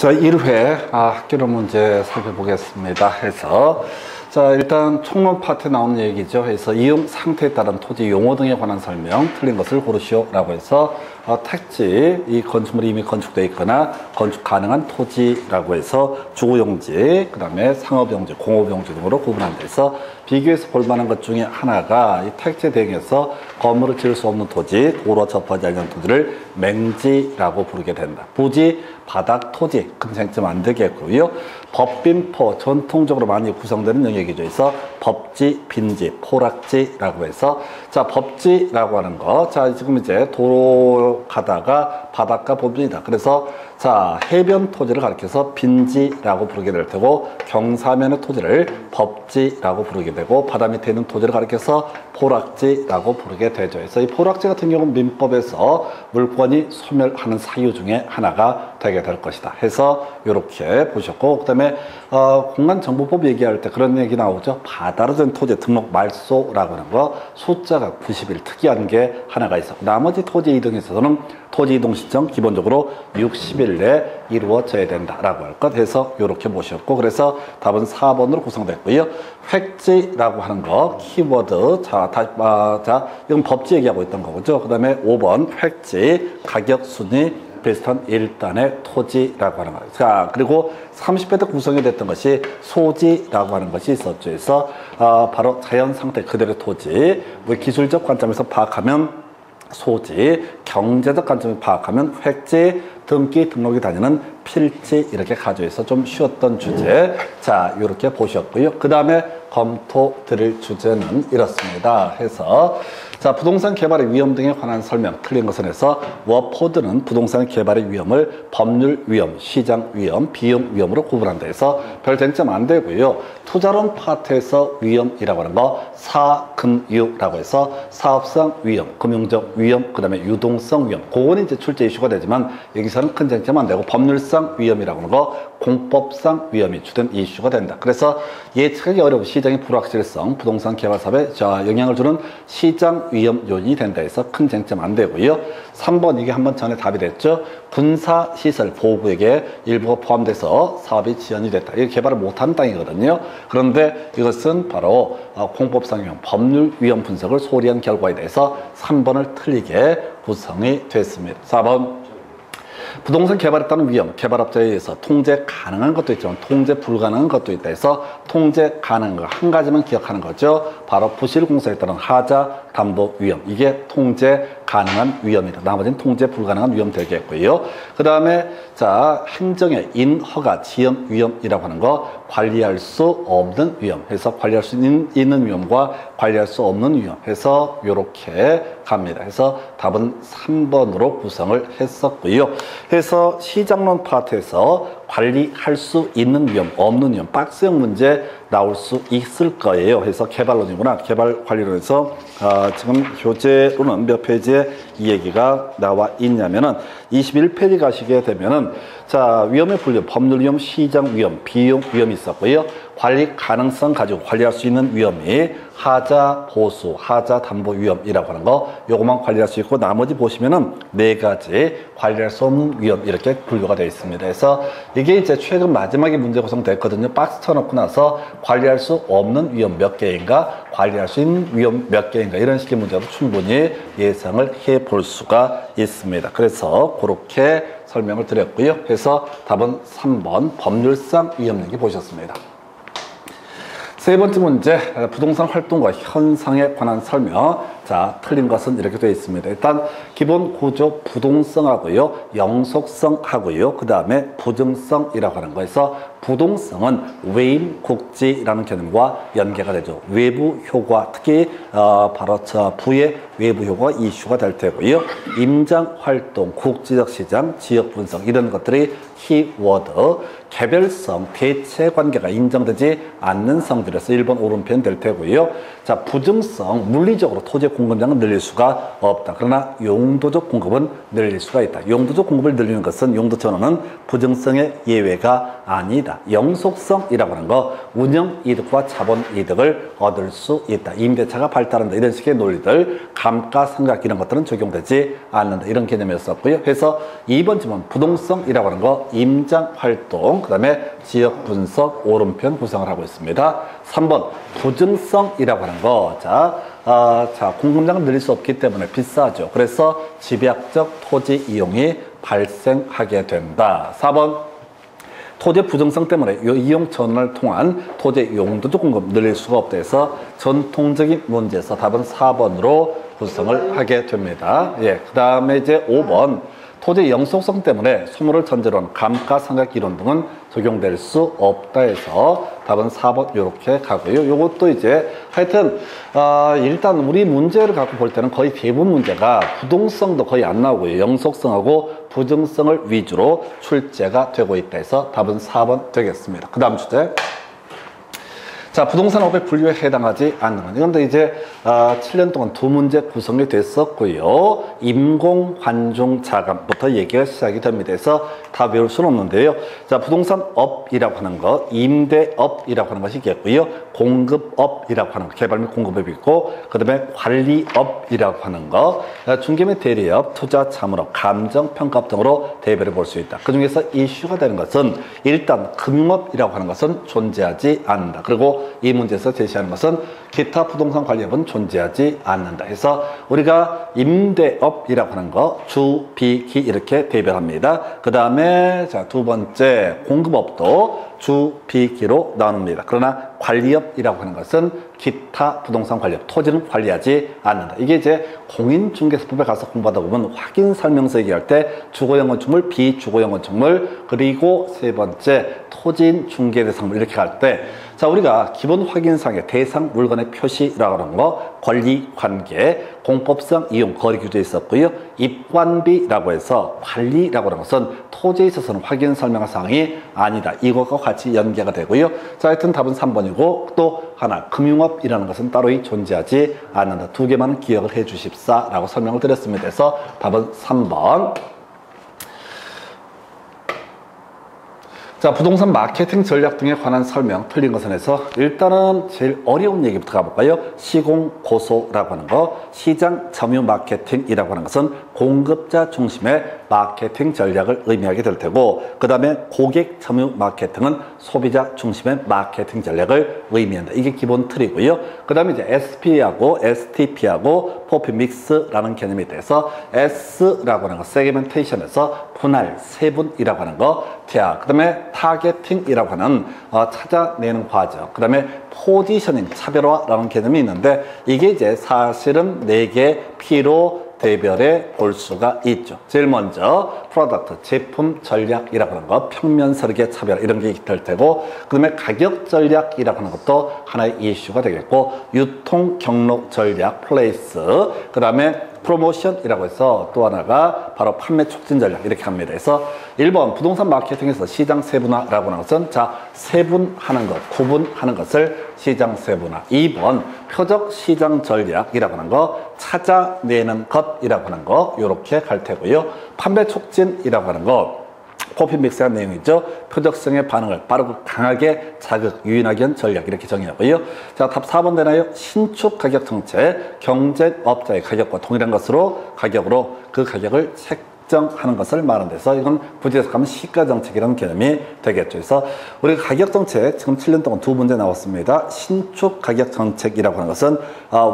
자, 1회 학교로 문제 살펴보겠습니다. 해서 자, 일단 총론 파트에 나오는 얘기죠. 해서 이용 상태에 따른 토지 용어 등에 관한 설명, 틀린 것을 고르시오 라고 해서 택지, 이 건축물이 이미 건축되어 있거나 건축 가능한 토지라고 해서 주거용지, 그 다음에 상업용지, 공업용지 등으로 구분한다 해서 비교해서 볼만한 것 중에 하나가 이 택지에 대응해서 건물을 지을 수 없는 토지, 도로와 접하지 않는 토지를 맹지라고 부르게 된다. 부지, 바닥, 토지, 큰 쟁점 안 되겠고요. 법빈포, 전통적으로 많이 구성되는 영역이죠. 그래서 법지, 빈지, 포락지라고 해서 자, 법지라고 하는 거. 자, 지금 이제 도로 가다가 바닷가 부분이다. 그래서 자, 해변 토지를 가리켜서 빈지라고 부르게 될 테고 경사면의 토지를 법지라고 부르게 되고 바다 밑에 있는 토지를 가리켜서 포락지라고 부르게 되죠. 그래서 이 포락지 같은 경우는 민법에서 물권이 소멸하는 사유 중에 하나가 되게 될 것이다. 해서 이렇게 보셨고 그 다음에 공간정보법 얘기할 때 그런 얘기 나오죠. 바다로 된 토지 등록 말소라고 하는 거 숫자가 90일 특이한 게 하나가 있었고 나머지 토지 이동에 있어서는 토지 이동 신청 기본적으로 60일 내에 이루어져야 된다라고 할 것 해서 이렇게 보셨고 그래서 답은 4번으로 구성됐고요. 획지라고 하는 거 키워드 자 이건 법지 얘기하고 있던 거죠. 그 다음에 5번 획지 가격 순위 비슷한 1단의 토지라고 하는 거예요. 자, 그리고 30회 때 구성이 됐던 것이 소지라고 하는 것이 있었죠. 그래서 바로 자연 상태 그대로의 토지, 뭐 기술적 관점에서 파악하면 소지, 경제적 관점에서 파악하면 획지, 등기 등록이 다니는 필지 이렇게 가져와서 좀 쉬웠던 주제. 자, 이렇게 보셨고요. 그 다음에 검토 드릴 주제는 이렇습니다. 해서 자, 부동산 개발의 위험 등에 관한 설명 틀린 것은 해서 워포드는 부동산 개발의 위험을 법률 위험, 시장 위험, 비용 위험으로 구분한다 해서 별 쟁점 안 되고요. 투자론 파트에서 위험이라고 하는 거 사금유라고 해서 사업상 위험, 금융적 위험, 그 다음에 유동성 위험 그거는 이제 출제 이슈가 되지만 여기서는 큰 쟁점 안 되고 법률상 위험이라고 하는 거 공법상 위험이 주된 이슈가 된다. 그래서 예측하기 어려운 시장의 불확실성, 부동산 개발 사업에 영향을 주는 시장 위험 요인이 된다 해서 큰 쟁점 안 되고요. 3번 이게 한번 전에 답이 됐죠. 군사시설 보호구역에 일부가 포함돼서 사업이 지연이 됐다. 이게 개발을 못한 땅이거든요. 그런데 이것은 바로 공법상 위험, 법률 위험 분석을 소리한 결과에 대해서 3번을 틀리게 구성이 됐습니다. 4번 부동산 개발에 따른 위험, 개발업자에 의해서 통제 가능한 것도 있지만 통제 불가능한 것도 있다 해서 통제 가능한 거 한 가지만 기억하는 거죠. 바로 부실공사에 따른 하자 담보 위험. 이게 통제 가능한 위험이다. 나머지는 통제 불가능한 위험 되겠고요. 그 다음에 자, 행정의 인허가 지연 위험이라고 하는 거 관리할 수 없는 위험 해서 관리할 수 있는 위험과 관리할 수 없는 위험 해서 이렇게 갑니다. 해서 답은 3번으로 구성을 했었고요. 해서 시장론 파트에서 관리할 수 있는 위험, 없는 위험, 박스형 문제 나올 수 있을 거예요. 해서 개발론이구나. 개발 관리론에서 지금 교재로는 몇 페이지에 이 얘기가 나와 있냐면은 21페이지 가시게 되면은 자, 위험의 분류, 법률 위험, 시장 위험, 비용 위험이 있었고요. 관리 가능성 가지고 관리할 수 있는 위험이 하자 보수, 하자 담보 위험이라고 하는 거 요것만 관리할 수 있고 나머지 보시면은 4가지 관리할 수 없는 위험 이렇게 분류가 되어 있습니다. 그래서 이게 이제 최근 마지막에 문제 구성됐거든요. 박스 쳐놓고 나서 관리할 수 없는 위험 몇 개인가, 관리할 수 있는 위험 몇 개인가 이런 식의 문제도 충분히 예상을 해 볼 수가 있습니다. 그래서 그렇게 설명을 드렸고요. 그래서 답은 3번 법률상 위험력이 보셨습니다. 세 번째 문제, 부동산 활동과 현상에 관한 설명. 자, 틀린 것은 이렇게 되어 있습니다. 일단 기본 구조 부동성하고요, 영속성하고요, 그 다음에 부정성이라고 하는 거에서 부동성은 외임국지라는 개념과 연계가 되죠. 외부 효과, 특히 바로 부의 외부 효과가 이슈가 될 테고요. 임장 활동, 국지적 시장, 지역 분석 이런 것들이 키워드. 개별성, 대체 관계가 인정되지 않는 성들에서 1번 오른편 될 테고요. 자, 부정성, 물리적으로 토지 공급량은 늘릴 수가 없다. 그러나 용도적 공급은 늘릴 수가 있다. 용도적 공급을 늘리는 것은 용도 전환은 부정성의 예외가 아니다. 영속성이라고 하는 거 운영 이득과 자본 이득을 얻을 수 있다. 임대차가 발달한다. 이런 식의 논리들 감가상각 이런 것들은 적용되지 않는다. 이런 개념이었었고요. 그래서 2번 질문 부동성이라고 하는 거 임장 활동 그 다음에 지역 분석 오른편 구성을 하고 있습니다. 3번 부증성이라고 하는 거 자, 공급량을 늘릴 수 없기 때문에 비싸죠. 그래서 집약적 토지 이용이 발생하게 된다. 4번 토지 부정성 때문에 이용 전환을 통한 토지 용도적 공급 늘릴 수가 없다 해서 전통적인 문제에서 답은 4번으로 구성을 하게 됩니다. 예, 그 다음에 이제 5번 토지 영속성 때문에 소멸을 전제로 한 감가상각 이론 등은 적용될 수 없다 해서 답은 4번 이렇게 가고요. 요것도 이제 하여튼 일단 우리 문제를 갖고 볼 때는 거의 대부분 문제가 부동성도 거의 안 나오고요. 영속성하고 부정성을 위주로 출제가 되고 있다 해서 답은 4번 되겠습니다. 그 다음 주제. 자, 부동산 업의 분류에 해당하지 않는 건. 이건데 이제 7년 동안 두 문제 구성이 됐었고요. 임공환중자금부터 얘기가 시작이 됩니다. 그래서 다 외울 수는 없는데요. 자, 부동산 업이라고 하는 거, 임대업이라고 하는 것이 있겠고요. 공급업이라고 하는 거, 개발 및 공급업이 있고, 그 다음에 관리업이라고 하는 거, 중개 및 대리업, 투자 참여업, 감정평가업 등으로 대별해 볼 수 있다. 그 중에서 이슈가 되는 것은 일단 금융업이라고 하는 것은 존재하지 않는다. 그리고 이 문제에서 제시하는 것은 기타 부동산 관리업은 존재하지 않는다. 해서 우리가 임대업이라고 하는 거 주, 비, 기 이렇게 대별합니다. 그 다음에 자, 두 번째 공급업도 주, 비, 기로 나눕니다. 그러나 관리업이라고 하는 것은 기타 부동산 관리업, 토지는 관리하지 않는다. 이게 이제 공인중개사법에 가서 공부하다 보면 확인 설명서 얘기할 때 주거용 건축물, 비주거용 건축물, 그리고 세 번째 토지인 중개대상물 이렇게 갈 때 자, 우리가 기본 확인상의 대상 물건의 표시라고 하는 거, 권리 관계, 공법상 이용 거리 규정이 있었고요. 입관비라고 해서 관리라고 하는 것은 토지에 있어서는 확인 설명할 사항이 아니다. 이것과 같이 연계가 되고요. 자, 하여튼 답은 3번이고 또 하나 금융업이라는 것은 따로 존재하지 않는다. 두 개만 기억을 해 주십사라고 설명을 드렸습니다. 그래서 답은 3번. 자, 부동산 마케팅 전략 등에 관한 설명 틀린 것은 해서 일단은 제일 어려운 얘기부터 가볼까요? 시공고소라고 하는 거, 시장 점유 마케팅이라고 하는 것은 공급자 중심의 마케팅 전략을 의미하게 될 테고, 그 다음에 고객 점유 마케팅은 소비자 중심의 마케팅 전략을 의미한다. 이게 기본 틀이고요. 그 다음에 이제 SP하고 STP하고 포피 믹스라는 개념이 돼서 S라고 하는 거, 세그멘테이션에서 분할, 세분이라고 하는 거, 자, 그 다음에 타겟팅이라고 하는 찾아내는 과정, 그 다음에 포지셔닝, 차별화라는 개념이 있는데 이게 이제 사실은 4개 P로 대별해 볼 수가 있죠. 제일 먼저 프로덕트, 제품 전략이라고 하는 거, 평면 설계 차별 이런 게 될 테고, 그 다음에 가격 전략이라고 하는 것도 하나의 이슈가 되겠고, 유통 경로 전략, 플레이스, 그 다음에 프로모션이라고 해서 또 하나가 바로 판매 촉진 전략 이렇게 합니다. 그래서 1번 부동산 마케팅에서 시장 세분화라고 하는 것은 자, 세분하는 것, 구분하는 것을 시장 세분화. 2번 표적 시장 전략이라고 하는 거, 찾아내는 것이라고 하는 거 이렇게 갈 테고요. 판매 촉진이라고 하는 거 코피 믹스한 내용이죠. 표적성의 반응을 빠르고 강하게 자극, 유인하기 위한 전략 이렇게 정의하고요. 자, 답 4번 되나요? 신축 가격 정책, 경쟁업자의 가격과 동일한 것으로 가격으로 그 가격을 책정하는 것을 말하는 데서 이건 부지에서 가면 시가 정책이라는 개념이 되겠죠. 그래서 우리가 가격 정책 지금 7년 동안 두 문제 나왔습니다. 신축 가격 정책이라고 하는 것은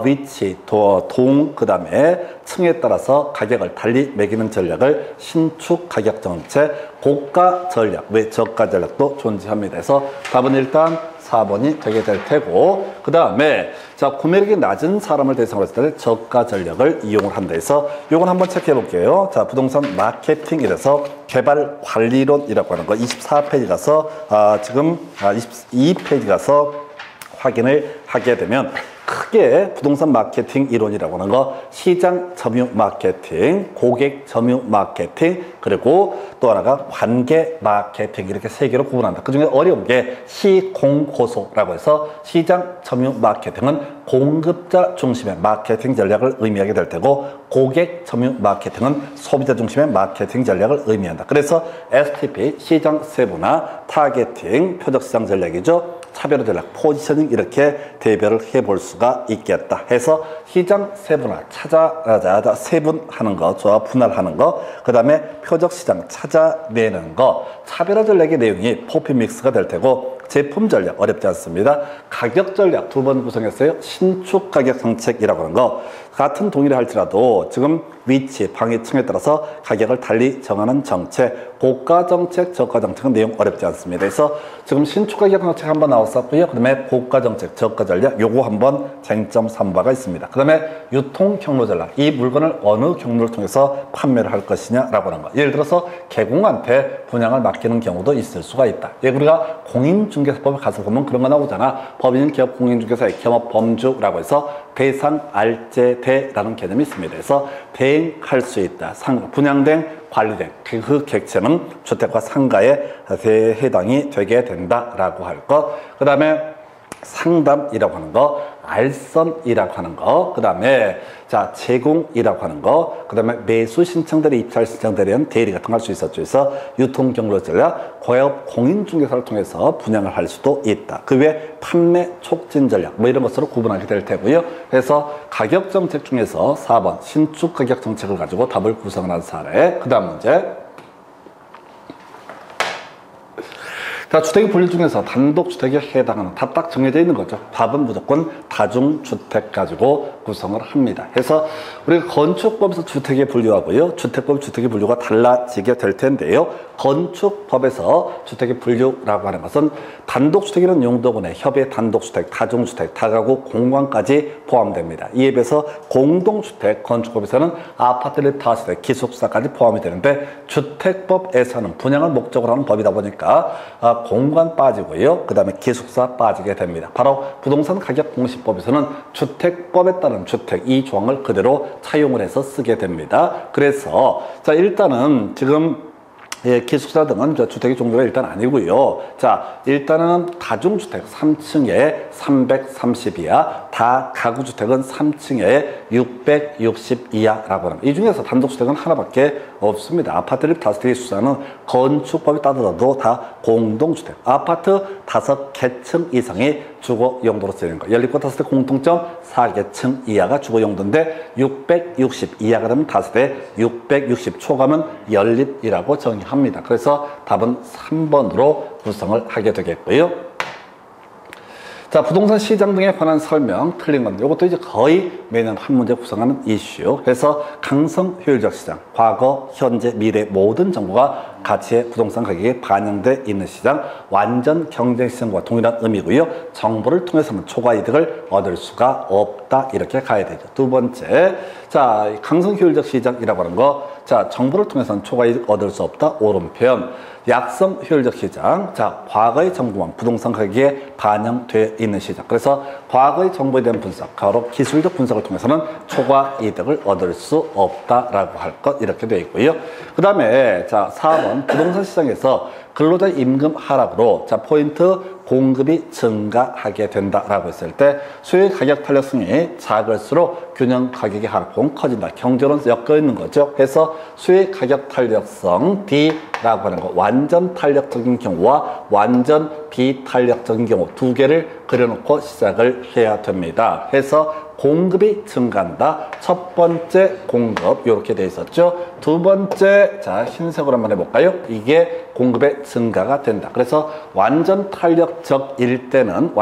위치, 동, 그 다음에 층에 따라서 가격을 달리 매기는 전략을 신축 가격 정책, 고가 전략, 왜 저가 전략도 존재합니다. 그래서 답은 일단 4번이 되게 될 테고, 그 다음에 자, 구매력이 낮은 사람을 대상으로 했을 때 저가 전략을 이용을 한다 해서 요건 한번 체크해 볼게요. 자, 부동산 마케팅이라서 개발 관리론이라고 하는 거 24페이지 가서 지금 22페이지 가서 확인을 하게 되면 크게 부동산 마케팅 이론이라고 하는 거 시장 점유 마케팅, 고객 점유 마케팅, 그리고 또 하나가 관계 마케팅 이렇게 세 개로 구분한다. 그중에 어려운 게 시공고소라고 해서 시장 점유 마케팅은 공급자 중심의 마케팅 전략을 의미하게 될 테고 고객 점유 마케팅은 소비자 중심의 마케팅 전략을 의미한다. 그래서 STP, 시장 세분화, 타겟팅, 표적시장 전략이죠. 차별화 전략, 포지셔닝 이렇게 대별을 해볼 수가 있겠다 해서 시장 세분화, 찾아자 세분하는 거, 조합 분할하는 거, 그 다음에 표적시장 찾아내는 거, 차별화 전략의 내용이 포피 믹스가 될 테고 제품 전략 어렵지 않습니다. 가격 전략 두 번 구성했어요. 신축 가격 정책이라고 하는 거 같은 동일을 할지라도 지금 위치, 방위층에 따라서 가격을 달리 정하는 정책, 고가 정책, 저가 정책은 내용 어렵지 않습니다. 그래서 지금 신축 가격 정책 한번 나왔었고요. 그 다음에 고가 정책, 저가 전략 요거 한번 쟁점 삼바가 있습니다. 그 다음에 유통 경로 전략, 이 물건을 어느 경로를 통해서 판매를 할 것이냐라고 하는 거. 예를 들어서 개공한테 분양을 맡기는 경우도 있을 수가 있다. 예, 우리가 공인중개사법에 가서 보면 그런 거 나오잖아. 법인 기업 공인중개사의 겸업 범주라고 해서 대상 알제대라는 개념이 있습니다. 그래서 대행할 수 있다. 분양된 관리된 그 객체는 주택과 상가에 해당이 되게 된다라고 할 것. 그 다음에 상담이라고 하는 거, 알선이라고 하는 거, 그 다음에 자 제공이라고 하는 거, 그 다음에 매수 신청들의 입찰 신청들에 대한 대리 같은 거 할 수 있었죠. 그래서 유통 경로 전략, 고액 공인중개사를 통해서 분양을 할 수도 있다. 그 외에 판매 촉진 전략 뭐 이런 것으로 구분하게 될 테고요. 그래서 가격 정책 중에서 4번 신축 가격 정책을 가지고 답을 구성한 사례. 그 다음 문제. 자, 주택의 분류 중에서 단독주택에 해당하는 다 딱 정해져 있는 거죠. 답은 무조건 다중주택 가지고 구성을 합니다. 그래서 우리가 건축법에서 주택의 분류하고요. 주택법 주택의 분류가 달라지게 될 텐데요. 건축법에서 주택의 분류라고 하는 것은 단독주택이라는 용도군에 협의 단독주택, 다중주택, 다가구, 공간까지 포함됩니다. 이에 비해서 공동주택, 건축법에서는 아파트를 다세대, 기숙사까지 포함이 되는데 주택법에서는 분양을 목적으로 하는 법이다 보니까 공간 빠지고요. 그 다음에 기숙사 빠지게 됩니다. 바로 부동산 가격 공시법에서는 주택법에 따른 주택 이 조항을 그대로 차용을 해서 쓰게 됩니다. 그래서 자 일단은 지금 예, 기숙사 등은 주택의 종류가 일단 아니고요. 자, 일단은 다중주택 3층에 330 이하, 다가구주택은 3층에 660 이하라고 합니다. 이 중에서 단독주택은 하나밖에 없습니다. 아파트 5개 기숙사는 건축법이 따르더라도 다 공동주택. 아파트 5개층 이상이 주거 용도로 쓰이는 거. 연립과 다세대 공통점 4개층 이하가 주거 용도인데 660 이하가 되면 다세대, 660 초과면 연립이라고 정의합니다. 그래서 답은 3번으로 구성을 하게 되겠고요. 자, 부동산 시장 등에 관한 설명 틀린 건데 이것도 이제 거의 매년 한 문제 구성하는 이슈. 그래서 강성 효율적 시장, 과거, 현재, 미래 모든 정보가 가치의 부동산 가격에 반영돼 있는 시장, 완전 경쟁 시장과 동일한 의미고요. 정보를 통해서는 초과 이득을 얻을 수가 없다. 이렇게 가야 되죠. 두 번째, 자, 강성 효율적 시장이라고 하는 거, 자, 정보를 통해서는 초과 이득 얻을 수 없다. 오른편. 약성 효율적 시장, 자, 과거의 정보만 부동산 가격에 반영되어 있는 시장. 그래서 과거의 정보에 대한 분석, 바로 기술적 분석을 통해서는 초과 이득을 얻을 수 없다라고 할 것 이렇게 되어 있고요. 그 다음에 자 4번 부동산 시장에서 근로자 임금 하락으로 자 포인트 공급이 증가하게 된다라고 했을 때 수요의 가격 탄력성이 작을수록 균형 가격의 하락폭은 커진다. 경제론 엮여 있는 거죠. 그래서 수요의 가격 탄력성 D라고 하는 거 완전 탄력적인 경우와 완전 비탄력적인 경우 두 개를 그려놓고 시작을 해야 됩니다. 해서 공급이 증가한다. 첫 번째 공급 이렇게 돼 있었죠. 두 번째 자 흰색으로 한번 해볼까요? 이게 공급의 증가가 된다. 그래서 완전 탄력적일 때는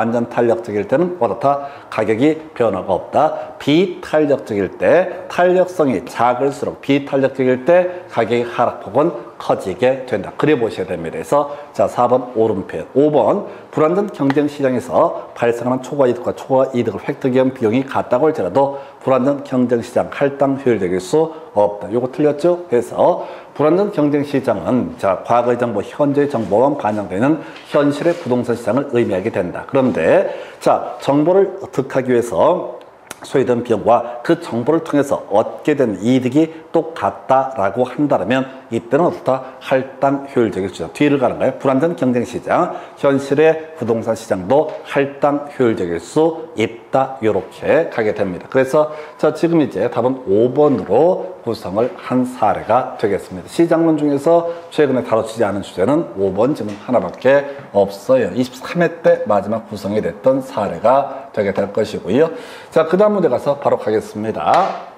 어떻다? 가격이 변화가 없다. 비탄력적일 때 탄력성이 작을수록 비탄력적일 때 가격의 하락폭은 커지게 된다. 그래 보셔야 됩니다. 그래서 자 4번 오른편, 5번 불완전 경쟁 시장에서 발생하는 초과 이득과 초과 이득을 획득 위한 비용이 같다고 할지라도 불완전 경쟁 시장 할당 효율적일 수 없다. 요거 틀렸죠? 그래서 불완전 경쟁 시장은 자 과거의 정보, 현재의 정보만 반영되는 현실의 부동산 시장을 의미하게 된다. 그런데 자 정보를 득하기 위해서 소요된 비용과 그 정보를 통해서 얻게 된 이득이 똑같다라고 한다면 이때는 어떻다? 할당 효율적일 수 있다. 뒤를 가는 거예요. 불완전 경쟁 시장, 현실의 부동산 시장도 할당 효율적일 수 있다. 이렇게 가게 됩니다. 그래서 자 지금 이제 답은 5번으로 구성을 한 사례가 되겠습니다. 시장론 중에서 최근에 다뤄지지 않은 주제는 5번 지문 하나밖에 없어요. 23회 때 마지막 구성이 됐던 사례가 되게 될 것이고요. 자, 그 다음 문제 가서 바로 가겠습니다.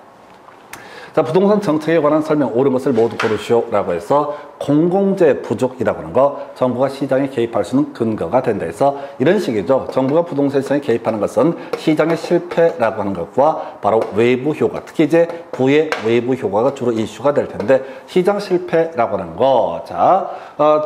자, 부동산 정책에 관한 설명 옳은 것을 모두 고르시오라고 해서 공공재 부족이라고 하는 거 정부가 시장에 개입할 수 있는 근거가 된다 해서 이런 식이죠. 정부가 부동산 시장에 개입하는 것은 시장의 실패라고 하는 것과 바로 외부 효과, 특히 이제 부의 외부 효과가 주로 이슈가 될 텐데 시장 실패라고 하는 거 자,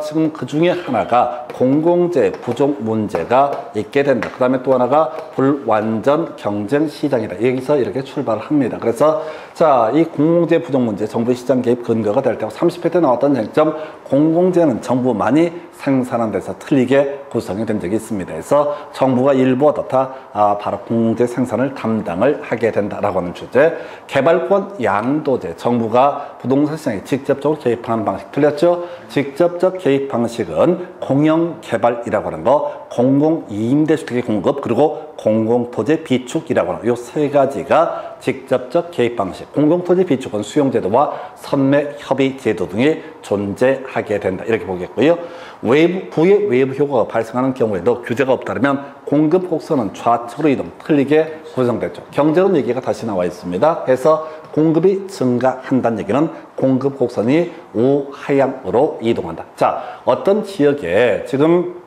지금 그 중에 하나가 공공재 부족 문제가 있게 된다. 그 다음에 또 하나가 불완전 경쟁 시장이다. 여기서 이렇게 출발을 합니다. 그래서 자, 이 공공재 부족 문제, 정부 시장 개입 근거가 될 때고 30회 때 나왔던 쟁점 공공재는 정부만이 생산한 데서 틀리게 구성이 된 적이 있습니다. 그래서 정부가 일부 어떻다? 바로 공공재 생산을 담당을 하게 된다라고 하는 주제. 개발권 양도제, 정부가 부동산 시장에 직접적으로 개입하는 방식 틀렸죠? 직접적 개입 방식은 공영개발이라고 하는 거, 공공임대주택의 공급, 그리고 공공토지 비축이라고 하는 이 세 가지가 직접적 개입 방식. 공공토지 비축은 수용제도와 선매협의제도 등이 존재하게 된다. 이렇게 보겠고요. 부의 외부 효과가 발생하는 경우에도 규제가 없다면 공급 곡선은 좌측으로 이동, 틀리게 구성됐죠. 경제론 얘기가 다시 나와 있습니다. 그래서 공급이 증가한다는 얘기는 공급 곡선이 우하향으로 이동한다. 자, 어떤 지역에 지금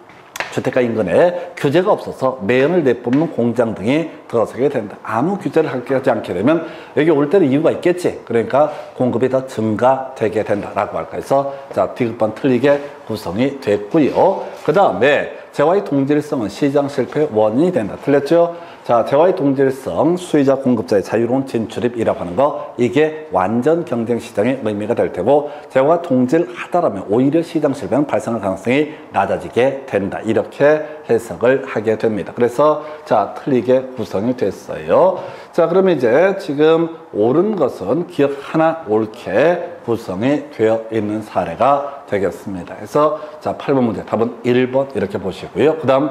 주택가 인근에 규제가 없어서 매연을 내뿜는 공장 등이 들어서게 된다. 아무 규제를 하지 않게 되면 여기 올 때는 이유가 있겠지. 그러니까 공급이 더 증가되게 된다라고 할까 해서 자, 디귿번 틀리게 구성이 됐고요. 그 다음에 재화의 동질성은 시장 실패의 원인이 된다. 틀렸죠? 자, 재화의 동질성, 수요자 공급자의 자유로운 진출입이라고 하는 거, 이게 완전 경쟁 시장의 의미가 될 테고, 재화가 동질하다라면 오히려 시장 실패는 발생할 가능성이 낮아지게 된다. 이렇게 해석을 하게 됩니다. 그래서 자, 틀리게 구성이 됐어요. 자, 그러면 이제 지금 옳은 것은 기억 하나 옳게 구성이 되어 있는 사례가 되겠습니다. 그래서 자, 8번 문제 답은 1번 이렇게 보시고요. 그 다음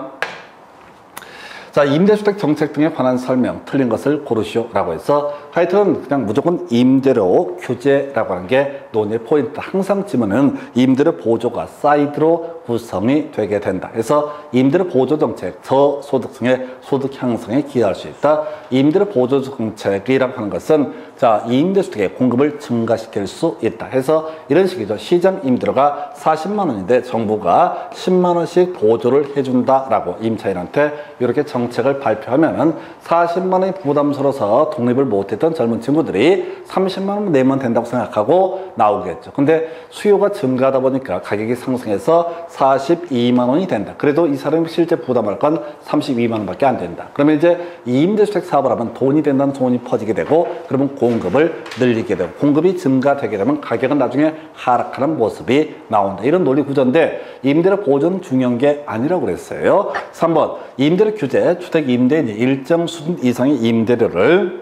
자, 임대주택 정책 등에 관한 설명, 틀린 것을 고르시오라고 해서 하여튼 그냥 무조건 임대료 규제라고 하는 게 논의 포인트. 항상 지문은 임대료 보조가 사이드로 구성이 되게 된다. 그래서 임대료 보조 정책, 저소득층의 소득 향상에 기여할 수 있다. 임대료 보조 정책이라고 하는 것은 자, 임대주택의 공급을 증가시킬 수 있다. 해서 이런 식이죠. 시장 임대료가 40만 원인데 정부가 10만 원씩 보조를 해준다라고 임차인한테 이렇게 정책을 발표하면은 40만 원이 부담스러워서 독립을 못했던 젊은 친구들이 30만 원 내면 된다고 생각하고 나오겠죠. 근데 수요가 증가하다 보니까 가격이 상승해서 42만 원이 된다. 그래도 이 사람이 실제 부담할 건 32만 원밖에 안 된다. 그러면 이제 임대주택 사업을 하면 돈이 된다는 소문이 퍼지게 되고 그러면 공급을 늘리게 되고 공급이 증가되게 되면 가격은 나중에 하락하는 모습이 나온다. 이런 논리 구조인데 임대료 보조는 중요한 게 아니라고 그랬어요. 3번 임대료 규제, 주택 임대인이 일정 수준 이상의 임대료를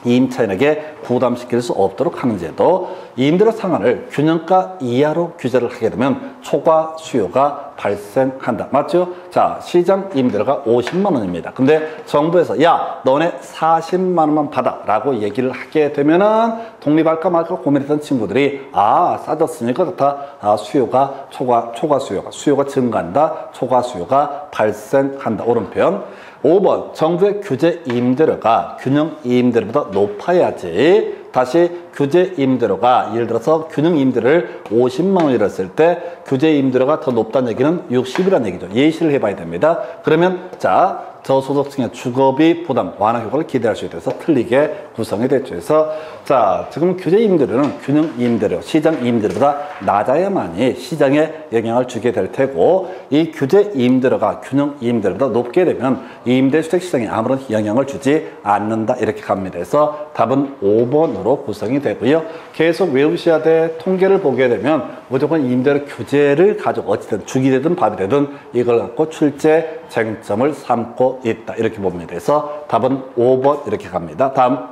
임차인에게 부담시킬 수 없도록 하는 제도, 임대료 상한을 균형가 이하로 규제를 하게 되면 초과 수요가 발생한다. 맞죠? 자, 시장 임대료가 50만 원입니다. 근데 정부에서 야, 너네 40만 원만 받아 라고 얘기를 하게 되면은 독립할까 말까 고민했던 친구들이 싸졌으니까 좋다. 수요가 초과 수요가 증가한다. 초과 수요가 발생한다. 오른편. 5번 정부의 규제 임대료가 균형 임대료보다 높아야지. 다시 규제 임대료가 예를 들어서 균형 임대료를 50만 원이라 했을 때 규제 임대료가 더 높다는 얘기는 60이라는 얘기죠. 예시를 해봐야 됩니다. 그러면 자, 저소득층의 주거비 부담 완화 효과를 기대할 수 있어서 틀리게 구성이 됐죠. 그래서 자, 지금 규제 임대료는 균형 임대료, 시장 임대료보다 낮아야만이 시장에 영향을 주게 될 테고, 이 규제 임대료가 균형 임대료보다 높게 되면 임대주택 시장에 아무런 영향을 주지 않는다, 이렇게 갑니다. 그래서 답은 5번으로 구성이 되고요. 계속 외우셔야 돼. 통계를 보게 되면 무조건 임대료 규제를 가지고 어찌든 죽이 되든 밥이 되든 이걸 갖고 출제 쟁점을 삼고 있다, 이렇게 봅니다. 그래서 답은 5번 이렇게 갑니다. 다음.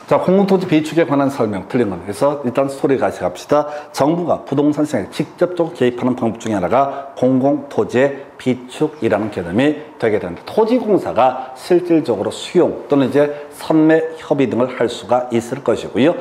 자, 공공토지 비축에 관한 설명 틀린 겁니다. 그래서 일단 스토리 같이 갑시다. 정부가 부동산 시장에 직접적으로 개입하는 방법 중에 하나가 공공토지의 비축이라는 개념이 되게 됩니다. 토지공사가 실질적으로 수용 또는 이제 선매 협의 등을 할 수가 있을 것이고요.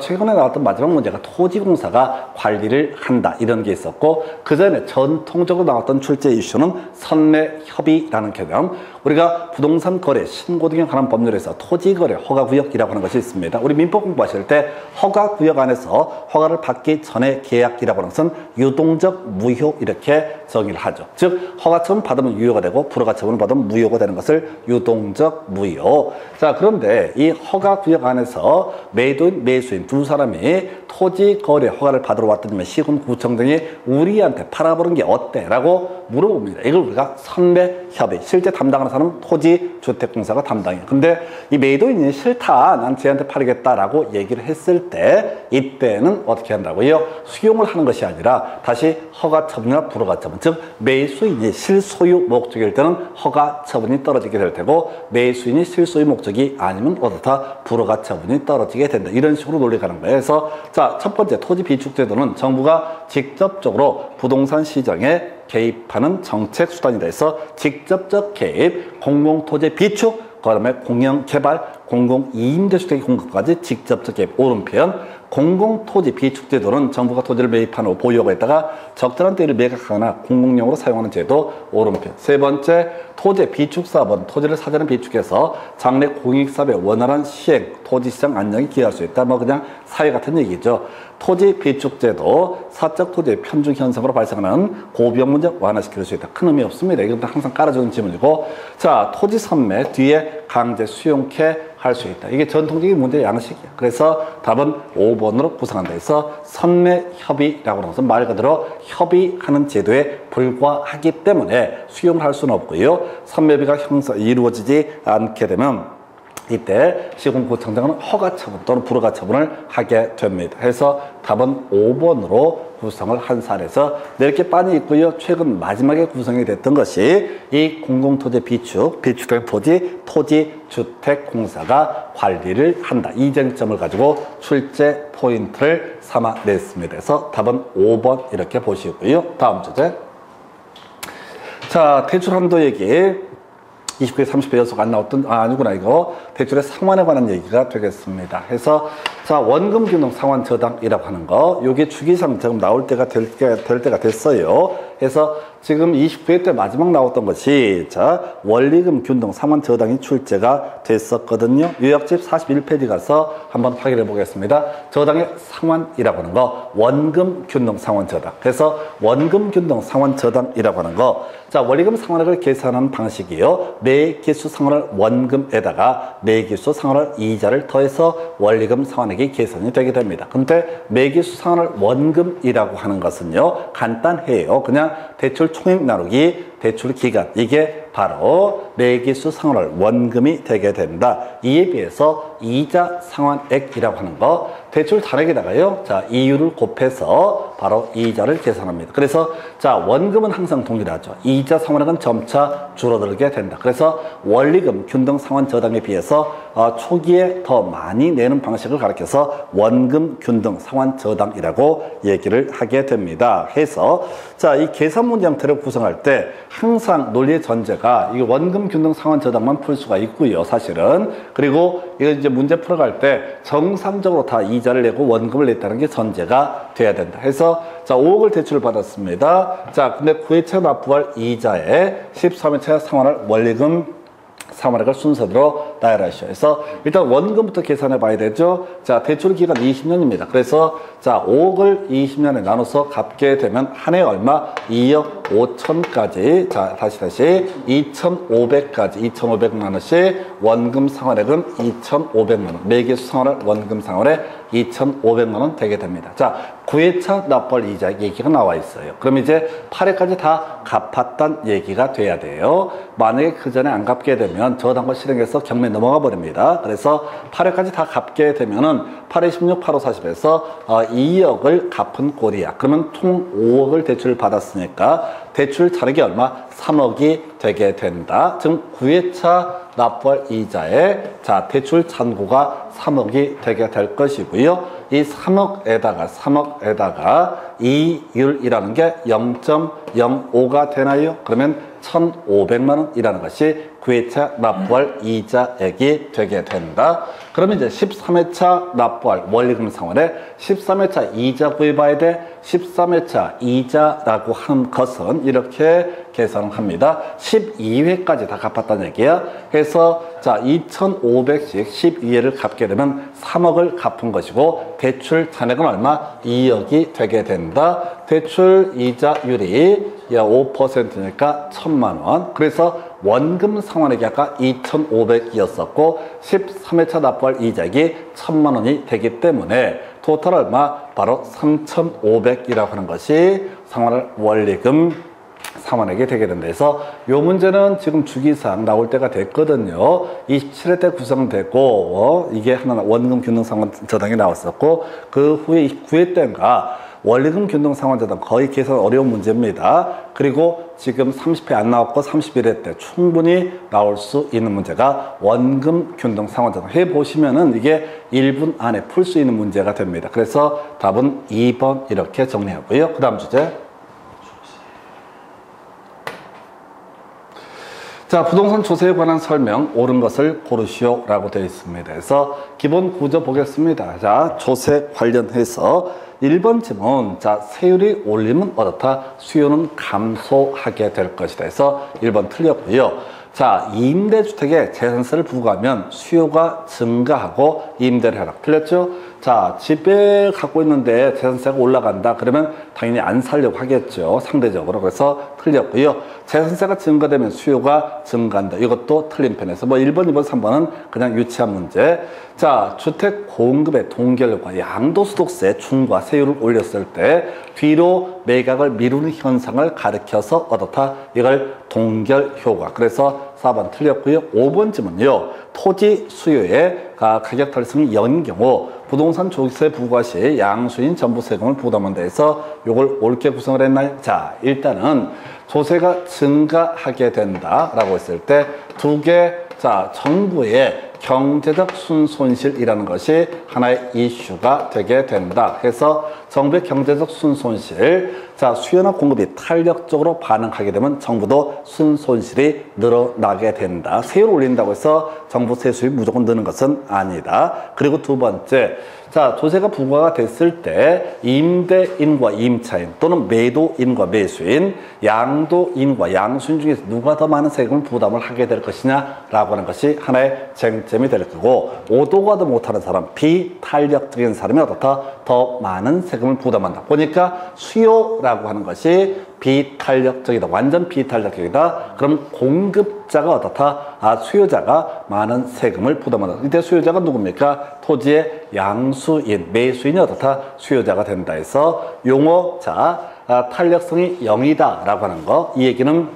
최근에 나왔던 마지막 문제가 토지공사가 관리를 한다, 이런 게 있었고, 그 전에 전통적으로 나왔던 출제 이슈는 선매 협의라는 개념. 우리가 부동산 거래 신고 등에 관한 법률에서 토지거래 허가구역이라고 하는 것이 있습니다. 우리 민법 공부하실 때 허가구역 안에서 허가를 받기 전에 계약이라고 하는 것은 유동적 무효, 이렇게 정의를 하죠. 즉 허가처분 받으면 유효가 되고 불허가처분을 받으면 무효가 되는 것을 유동적 무효. 자, 그런데 이 허가구역 안에서 매도인 매수인 두 사람이 토지거래 허가를 받으러 왔더니 시군구청 등이 우리한테 팔아보는 게 어때? 라고 물어봅니다. 이걸 우리가 선매협의, 실제 담당하는 사람은 토지주택공사가 담당해요. 근데 이 매도인이 싫다, 난 쟤한테 팔겠다라고 얘기를 했을 때 이때는 어떻게 한다고요? 수용을 하는 것이 아니라 다시 허가처분이나 불허가처분, 즉 매수인이 실소유 목적일 때는 허가처분이 떨어지게 될 테고, 매수인이 실소유 목적이 아니면 어떻다? 불허가처분이 떨어지게 된다. 이런 식으로 논리가 가는 거예요. 그래서 자, 첫 번째 토지 비축제도는 정부가 직접적으로 부동산 시장에 개입하는 정책 수단이다 해서 직접적 개입, 공공토지 비축, 그 다음에 공영개발, 공공이임대주택 공급까지 직접적 개입. 오른편. 공공토지 비축제도는 정부가 토지를 매입한 후 보유하고 있다가 적절한 때를 매각하거나 공공용으로 사용하는 제도. 오른편. 세 번째, 토지 비축사업은 토지를 사전에 비축해서 장래 공익사업의 원활한 시행, 토지시장 안정에 기여할 수 있다. 뭐 그냥 사회 같은 얘기죠. 토지 비축제도 사적 토지의 편중 현상으로 발생하는 고비용 문제 완화시킬 수 있다. 큰 의미 없습니다. 이건 항상 깔아주는 지문이고, 자, 토지 선매 뒤에 강제 수용케 할 수 있다. 이게 전통적인 문제 양식이야. 그래서 답은 5번으로 구성한다 해서 선매 협의라고 하는 것은 말 그대로 협의하는 제도에 불과하기 때문에 수용을 할 수는 없고요. 선매비가 이루어지지 않게 되면 이때 시군구청장은 허가처분 또는 불허가처분을 하게 됩니다. 해서 답은 5번으로 구성을 한 사례에서 이렇게 빠져 있고요. 최근 마지막에 구성이 됐던 것이 이 공공토지 비축된 토지주택공사가 관리를 한다. 이 쟁점을 가지고 출제 포인트를 삼아냈습니다. 그래서 답은 5번 이렇게 보시고요. 다음 주제. 자, 대출 한도 얘기. 29회, 30회 연속 안 나왔던, 아니구나, 이거. 대출의 상환에 관한 얘기가 되겠습니다. 해서, 자, 원금 균등 상환 저당이라고 하는 거, 요게 주기상 지금 나올 때가 될 때가 됐어요. 해서 지금 29회 때 마지막 나왔던 것이, 자, 원리금 균등 상환 저당이 출제가 됐었거든요. 요약집 41페이지 가서 한번 확인해 보겠습니다. 저당의 상환이라고 하는 거, 원금 균등 상환 저당. 그래서 원금 균등 상환 저당이라고 하는 거, 자, 원리금 상환액을 계산하는 방식이요. 매기수 상환을 원금에다가 매기수 상환을 이자를 더해서 원리금 상환액이 계산이 되게 됩니다. 근데 매기수 상환을 원금이라고 하는 것은요, 간단해요. 그냥 대출 총액 나누기 대출 기간, 이게 바로 매기수 상환을 원금이 되게 된다. 이에 비해서 이자 상환액이라고 하는 거, 대출 잔액에다가요, 자, 이율을 곱해서 바로 이자를 계산합니다. 그래서 자, 원금은 항상 동일하죠. 이자 상환액은 점차 줄어들게 된다. 그래서 원리금 균등 상환 저당에 비해서 초기에 더 많이 내는 방식을 가리켜서 원금 균등 상환 저당이라고 얘기를 하게 됩니다. 해서 자, 이 계산 문제 형태를 구성할 때 항상 논리의 전제가 이 원금 균등 상환 저당만 풀 수가 있고요, 사실은. 그리고 이거 이제 문제 풀어갈 때 정상적으로 다 이자를 내고 원금을 냈다는 게 전제가 돼야 된다. 해서 자, 5억을 대출을 받았습니다. 자, 근데 9회차 납부할 이자에 13회차 상환할 원리금 상환액을 순서대로 나열하시오. 그래서 일단 원금부터 계산해 봐야 되죠. 자, 대출 기간 20년입니다. 그래서 자, 5억을 20년에 나눠서 갚게 되면 한 해 얼마? 2억 5천까지. 자, 다시 2,500까지 2,500만 원씩 원금 상환액은 2,500만 원. 매개수 상환할 원금 상환액 2,500만 원 되게 됩니다. 자, 9회차 납부할 이자 얘기가 나와 있어요. 그럼 이제 8회까지 다 갚았단 얘기가 돼야 돼요. 만약에 그 전에 안 갚게 되면 저당권 실행해서 경매 넘어가 버립니다. 그래서 8회까지 다 갚게 되면은 8회 16, 8호 40에서 2억을 갚은 꼴이야. 그러면 총 5억을 대출을 받았으니까 대출 차액이 얼마? 3억이 되게 된다. 지금 9회차 납부할 이자에 자, 대출 잔고가 3억이 되게 될 것이고요. 이 3억에다가 이율이라는 게 0.05가 되나요? 그러면 1,500만 원이라는 것이 9회차 납부할 이자액이 되게 된다. 그러면 이제 13회차 납부할 원리금 상환에 13회차 이자 구해봐야 돼. 13회차 이자라고 하는 것은 이렇게 계산을 합니다. 12회까지 다 갚았다는 얘기야. 그래서 자, 2,500씩 12회를 갚게 되면 3억을 갚은 것이고 대출 잔액은 얼마? 2억이 되게 된다. 대출 이자율이 5%니까 1,000만 원. 그래서 원금 상환액이 아까 2,500이었었고 13회차 납부할 이자액이 1,000만 원이 되기 때문에 토탈 얼마? 바로 3,500이라고 하는 것이 상환할 원리금 상환액이 되게 된다 해서 요 문제는 지금 주기상 나올 때가 됐거든요. 27회 때 구성되고 이게 하나 원금 균등 상환 저당이 나왔었고 그 후에 29회 때인가 원리금 균등 상환 저당 거의 계산 어려운 문제입니다. 그리고 지금 30회 안 나왔고 31회 때 충분히 나올 수 있는 문제가 원금 균등 상환 저당 해보시면은 이게 1분 안에 풀 수 있는 문제가 됩니다. 그래서 답은 2번 이렇게 정리하고요. 그 다음 주제. 자, 부동산 조세에 관한 설명 옳은 것을 고르시오 라고 되어 있습니다. 그래서 기본 구조 보겠습니다. 자, 조세 관련해서 1번 질문. 자, 세율이 올리면 어떻다? 수요는 감소하게 될 것이다. 해서 1번 틀렸고요. 자, 임대주택에 재산세를 부과하면 수요가 증가하고 임대를 하라. 틀렸죠? 자, 집에 갖고 있는데 재산세가 올라간다. 그러면 당연히 안 살려고 하겠죠. 상대적으로. 그래서 틀렸고요. 재산세가 증가되면 수요가 증가한다. 이것도 틀린 편에서 뭐 1번, 2번, 3번은 그냥 유치한 문제. 자, 주택 공급의 동결과 양도소득세 중과 세율을 올렸을 때 뒤로 매각을 미루는 현상을 가리켜서 어떻다? 이걸 동결 효과. 그래서 4번 틀렸고요. 5번 질문요. 토지 수요의 가격 탈승이 0인 경우 부동산 조세 부과 시 양수인 전부 세금을 부담한다 해서 이걸 옳게 구성을 했나요? 자, 일단은 조세가 증가하게 된다라고 했을 때 두 개, 자, 정부의 경제적 순손실이라는 것이 하나의 이슈가 되게 된다. 그래서 정부의 경제적 순손실, 자, 수요나 공급이 탄력적으로 반응하게 되면 정부도 순손실이 늘어나게 된다. 세율을 올린다고 해서 정부 세수입이 무조건 느는 것은 아니다. 그리고 두 번째, 자, 조세가 부과가 됐을 때 임대인과 임차인 또는 매도인과 매수인, 양도인과 양수인 중에서 누가 더 많은 세금을 부담을 하게 될 것이냐라고 하는 것이 하나의 쟁점이 될 거고, 오도가도 못하는 사람, 비탄력적인 사람이 어떻다? 더 많은 세금을 부담한다. 보니까 수요라고 하는 것이 비탄력적이다. 완전 비탄력적이다. 그럼 공급자가 어떻다? 수요자가 많은 세금을 부담한다. 이때 수요자가 누굽니까? 토지의 양수인, 매수인이 어떻다? 수요자가 된다 해서 용어, 자, 탄력성이 0이다 라고 하는 거. 이 얘기는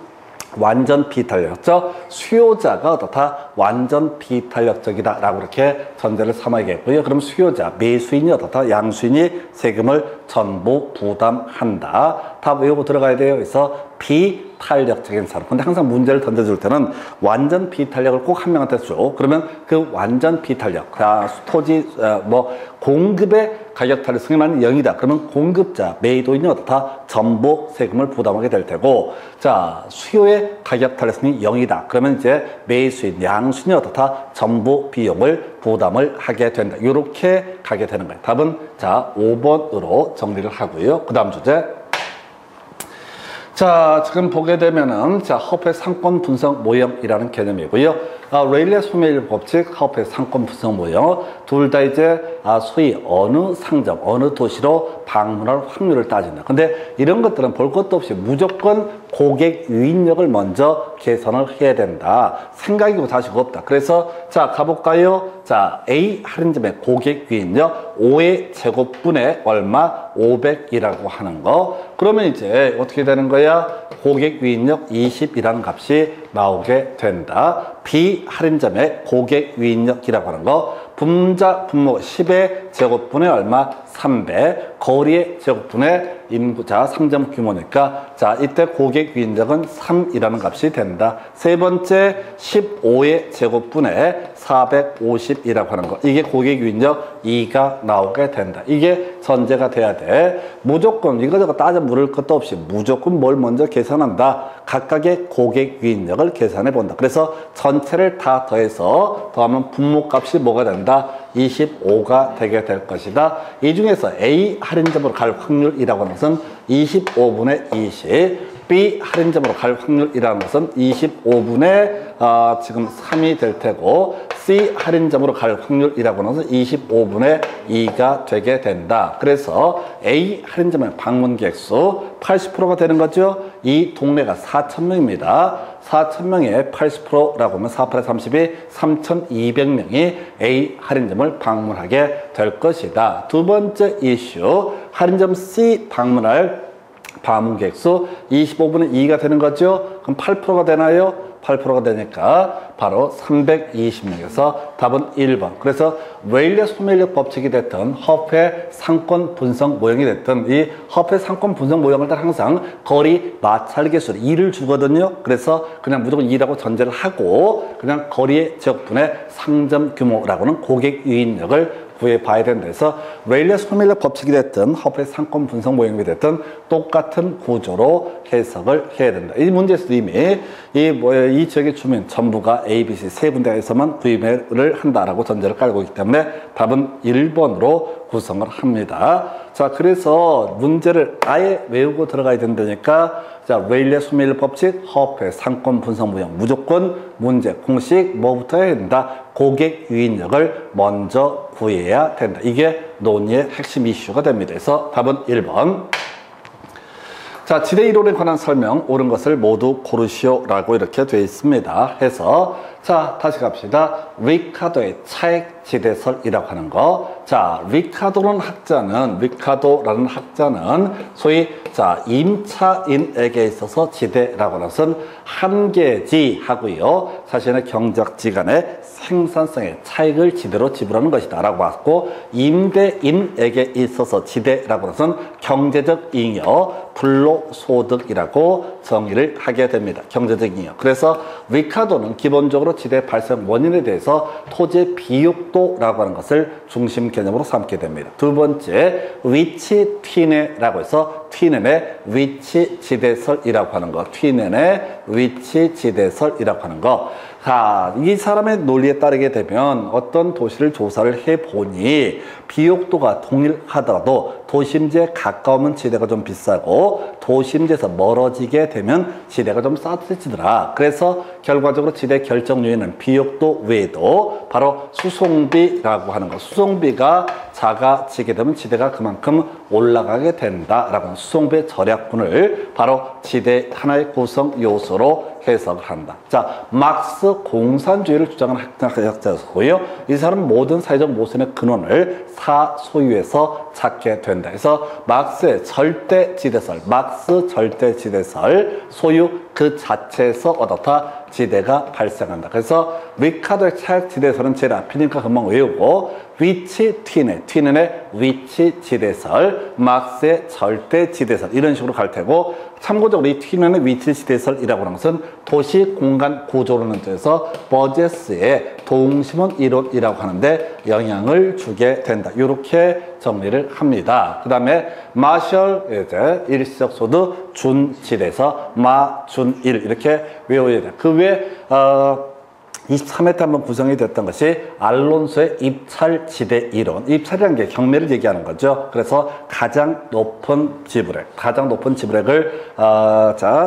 완전 비탄력적, 수요자가 어떻다? 완전 비탄력적이다 라고 이렇게 전제를 삼아야겠고요. 그럼 수요자, 매수인이 어떻다? 양수인이 세금을 전부 부담한다. 답 외우고 들어가야 돼요. 그래서 비탄력적인 사람. 근데 항상 문제를 던져줄 때는 완전 비탄력을 꼭 한 명한테 줘. 그러면 그 완전 비탄력, 토지, 공급의 가격 탄력성이 0이다. 그러면 공급자, 매도인이 어떻다? 전부 세금을 부담하게 될 테고, 자, 수요의 가격 탄력성이 0이다. 그러면 이제 매수인, 양수인이 어떻다? 전부 비용을 부담을 하게 된다. 이렇게 가게 되는 거예요. 답은 자, 5번으로 정리를 하고요. 그 다음 주제. 자, 지금 보게 되면은, 자, 허브의 상권 분석 모형이라는 개념이고요. 레일리의 소멸 법칙, 하우페의 상권 분석 모형 둘 다 이제 소위 어느 상점, 어느 도시로 방문할 확률을 따진다. 근데 이런 것들은 볼 것도 없이 무조건 고객 유인력을 먼저 계산을 해야 된다. 생각이고 자식 없다. 그래서 자 가볼까요? 자 A 할인점의 고객 유인력 5의 제곱분의 얼마? 500이라고 하는 거. 그러면 이제 어떻게 되는 거야? 고객 유인력 20이라는 값이 나오게 된다. B 할인점의 고객 유인력이라고 하는 거. 분자 분모 10의 제곱분의 얼마? 300. 거리의 제곱분의 인구자 3점 규모니까 자 이때 고객 유인력은 3이라는 값이 된다. 세 번째 15의 제곱분의 450이라고 하는 거. 이게 고객 유인력 2가 나오게 된다. 이게 전제가 돼야 돼. 무조건 이거저거 따져 물을 것도 없이 무조건 뭘 먼저 계산한다. 각각의 고객 유인력을 계산해 본다. 그래서 전체를 다 더해서 더하면 분모값이 뭐가 된다? 25가 되게 될 것이다. 이 중에서 A 할인점으로 갈 확률이라고 하는 것은 25분의 20, B 할인점으로 갈 확률이라는 것은 25분의 지금 3이 될 테고, C 할인점으로 갈 확률이라고 하는 것은 25분의 2가 되게 된다. 그래서 A 할인점의 방문객 수 80%가 되는 거죠. 이 동네가 4,000명입니다. 4,000명의 80%라고 하면 4, 8에 32, 3,200명이 A 할인점을 방문하게 될 것이다. 두 번째 이슈, 할인점 C 방문할 방문객 수 25분의 2가 되는 거죠. 그럼 8%가 되나요? 8%가 되니까 바로 320명에서 답은 1번. 그래서 레일리의 소멸력 법칙이 됐든 허프의 상권 분석 모형이 됐든 이 허프의 상권 분석 모형을 따라 항상 거리 마찰 계수를 2를 주거든요. 그래서 그냥 무조건 2라고 전제를 하고 그냥 거리의 제곱분의 상점 규모라고는 고객 유인력을 구해봐야 된다. 그래서 레일리의 소멸력 법칙이 됐든 허프의 상권 분석 모형이 됐든 똑같은 구조로 해석을 해야 된다. 이 문제에서도 이미 이 지역의 주민 전부가 A, B, C 세 군데에서만 구입을 한다라고 전제를 깔고 있기 때문에 답은 1번으로 구성을 합니다. 자, 그래서 문제를 아예 외우고 들어가야 된다니까 자, 레일리의 소멸력 법칙, 허프의 상권 분석 모형 무조건 문제 공식 뭐부터 해야 된다? 고객 유인력을 먼저 구해야 된다. 이게 논의의 핵심 이슈가 됩니다. 그래서 답은 1번. 자, 지대 이론에 관한 설명 옳은 것을 모두 고르시오라고 이렇게 되어 있습니다. 해서 자, 다시 갑시다. 리카도의 차액 지대설이라고 하는 거. 자, 리카도라는 학자는 소위 자, 임차인에게 있어서 지대라고 하는 것은 한계지 하고요. 자신의 경작지간의 생산성의 차익을 지대로 지불하는 것이다 라고 봤고, 임대인에게 있어서 지대라고 하는 것은 경제적 잉여, 불로소득이라고 정의를 하게 됩니다. 경제적 잉여. 그래서 리카도는 기본적으로 지대 발생 원인에 대해서 토지의 비육도라고 하는 것을 중심 개념으로 삼게 됩니다. 두 번째, 위치 튀네라고 해서 튀넨의 위치 지대설이라고 하는 거. 튀넨의 위치 지대설이라고 하는 거. 자, 이 사람의 논리에 따르게 되면 어떤 도시를 조사를 해보니 비옥도가 동일하더라도 도심지에 가까우면 지대가 좀 비싸고 도심지에서 멀어지게 되면 지대가 좀 싸지더라. 그래서 결과적으로 지대 결정 요인은 비옥도 외에도 바로 수송비라고 하는 거. 수송비가 작아지게 되면 지대가 그만큼 올라가게 된다라고 하는 수송비의 절약분을 바로 지대 하나의 구성 요소로 해석을 한다. 자, 막스 공산주의를 주장하는 학자였고요. 이 사람은 모든 사회적 모순의 근원을 사소유에서 찾게 된다. 그래서 막스의 절대지대설, 막스 절대지대설, 소유 그 자체에서 얻었다 지대가 발생한다. 그래서 리카도의 차액 지대설은 제일 앞이니까 금방 외우고, 위치 튀넨의 위치 지대설, 막스의 절대 지대설 이런 식으로 갈 테고, 참고적으로 이 튀넨의 위치 지대설이라고 하는 것은 도시 공간 구조론에 대해서 버제스의 동심원 이론이라고 하는데 영향을 주게 된다. 이렇게 정리를 합니다. 그 다음에 마셜 이제 일시적 소득 준지대서 마준일 이렇게 외워야 돼. 그 외에 23회 때 한번 구성이 됐던 것이 알론소의 입찰지대 이론. 입찰이라는 게 경매를 얘기하는 거죠. 그래서 가장 높은 지불액을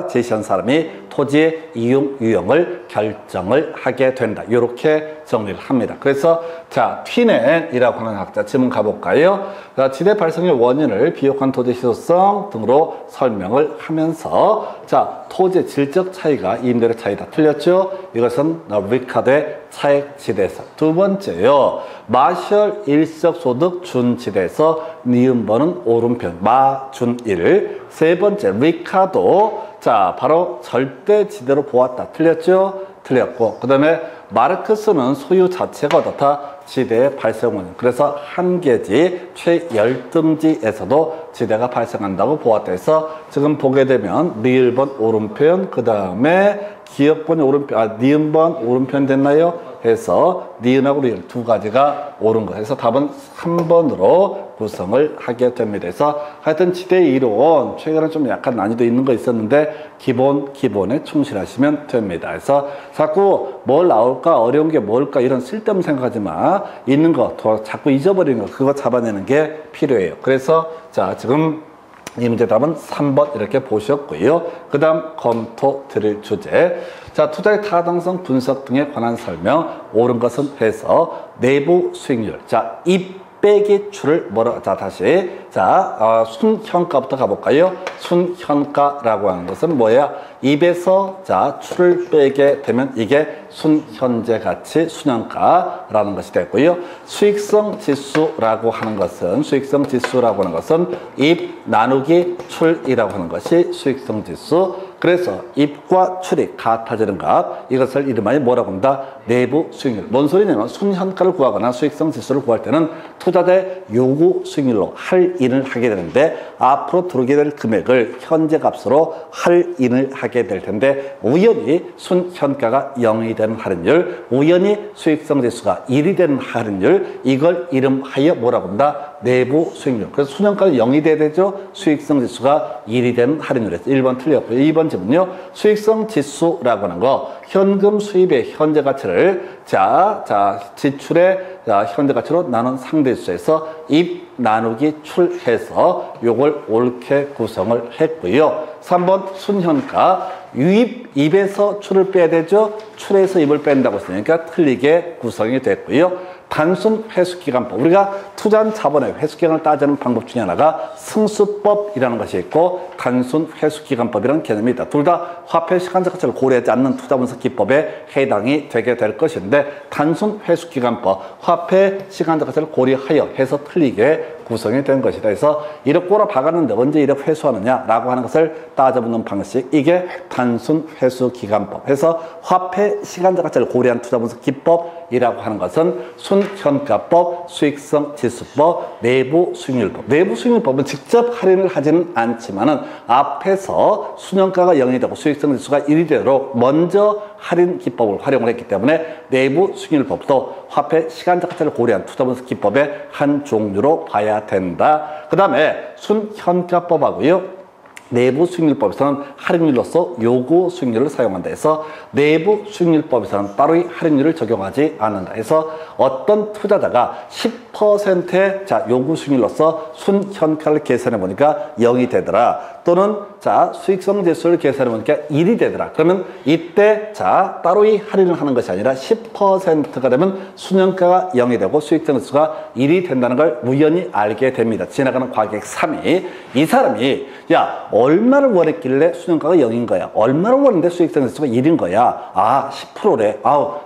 제시한 사람이 토지의 이용 유형을 결정을 하게 된다. 이렇게 정리를 합니다. 그래서 자, 튀넨이라고 하는 학자 지문 가볼까요? 자, 지대 발생의 원인을 비옥한 토지 희소성 등으로 설명을 하면서 자, 토지의 질적 차이가 임대료 차이다. 틀렸죠? 이것은 리카드의 차액 지대에서. 두 번째요. 마셜 일시적 소득 준지대에서 니은번은 오른편 마준일. 세 번째 리카도 자, 바로 절대 지대로 보았다. 틀렸죠? 틀렸고, 그 다음에 마르크스는 소유 자체가 어떻다? 지대의 발생 원인. 그래서 한계지 최열등지에서도 지대가 발생한다고 보았다 해서 지금 보게 되면 리을번 오른편, 그 다음에 기역번이 오른편, 니은번 오른편 됐나요? 해서 니은하고 리을 두 가지가 옳은 거. 해서 답은 3번으로 구성을 하게 됩니다. 그래서 하여튼 지대의 이론, 최근에 좀 약간 난이도 있는 거 있었는데 기본에 충실하시면 됩니다. 그래서 자꾸 뭘 나올까, 어려운 게 뭘까 이런 쓸데없는 생각하지 마. 있는 거, 자꾸 잊어버리는 거, 그거 잡아내는 게 필요해요. 그래서 자, 지금 이 문제 답은 3번 이렇게 보셨고요. 그 다음 검토 드릴 주제. 자, 투자의 타당성 분석 등에 관한 설명. 옳은 것은 해서 내부 수익률. 자, 입 빼기 추를 뭐라, 자, 다시. 자, 순현가부터 가볼까요? 순현가라고 하는 것은 뭐야? 입에서 자, 추를 빼게 되면 이게 순현재 가치 순현가라는 것이 되고요. 수익성 지수라고 하는 것은 입 나누기 출이라고 하는 것이 수익성 지수. 그래서 입과 출이 같아지는 값, 이것을 이름하여 뭐라고 한다? 내부 수익률. 뭔 소리냐면 순현가를 구하거나 수익성 지수를 구할 때는 투자자의 요구 수익률로 할인을 하게 되는데 앞으로 들어오게 될 금액을 현재 값으로 할인을 하게 될 텐데 우연히 순현가가 0이 되는 할인율, 우연히 수익성 지수가 1이 되는 할인율, 이걸 이름하여 뭐라고 한다? 내부 수익률. 그래서 순현가가 0이 돼야 되죠. 수익성 지수가 1이 되는 할인율에서 1번 틀렸고요. 2번 질문요. 수익성 지수라고 하는 거 현금 수입의 현재 가치를 지출의 현재 가치로 나눈 상대수에서 입 나누기 출해서 요걸 옳게 구성을 했고요. 3번 순현가 입에서 출을 빼야 되죠. 출에서 입을 뺀다고 했으니까 틀리게 구성이 됐고요. 단순 회수기간법. 우리가 투자한 자본의 회수기간을 따지는 방법 중에 하나가 승수법이라는 것이 있고 단순 회수기간법이라는 개념이 있다. 둘 다 화폐 시간적 가치를 고려하지 않는 투자분석 기법에 해당이 되게 될 것인데 단순 회수기간법, 화폐 시간적 가치를 고려하여 해서 틀리게 구성이 된 것이다. 그래서 1억 꼬라 박았는데 언제 1억 회수하느냐라고 하는 것을 따져보는 방식, 이게 단순 회수기간법. 해서 화폐 시간적 가치를 고려한 투자분석 기법이라고 하는 것은 순현가법, 수익성 지수법, 내부 수익률법. 내부 수익률법은 직접 할인을 하지는 않지만은 앞에서 순현가가 0이 되고 수익성 지수가 1이 되도록 먼저 할인 기법을 활용을 했기 때문에 내부 수익률법도 화폐 시간적 가치를 고려한 투자분석 기법의 한 종류로 봐야 된다. 그 다음에 순현가법하고요. 내부 수익률법에서는 할인율로서 요구 수익률을 사용한다 해서 내부 수익률법에서는 따로 할인율을 적용하지 않는다 해서 어떤 투자자가 10%의 요구 수익률로서 순현가를 계산해 보니까 0이 되더라. 또는 수익성 지수를 계산해 보니까 1이 되더라. 그러면 이때 따로 할인을 하는 것이 아니라 10%가 되면 순현가가 0이 되고 수익성 지수가 1이 된다는 걸 우연히 알게 됩니다. 지나가는 과객 3위. 이 사람이 얼마를 원했길래 순현가가 0인 거야. 얼마를 원했는데 수익성 지수가 1인 거야. 10%래.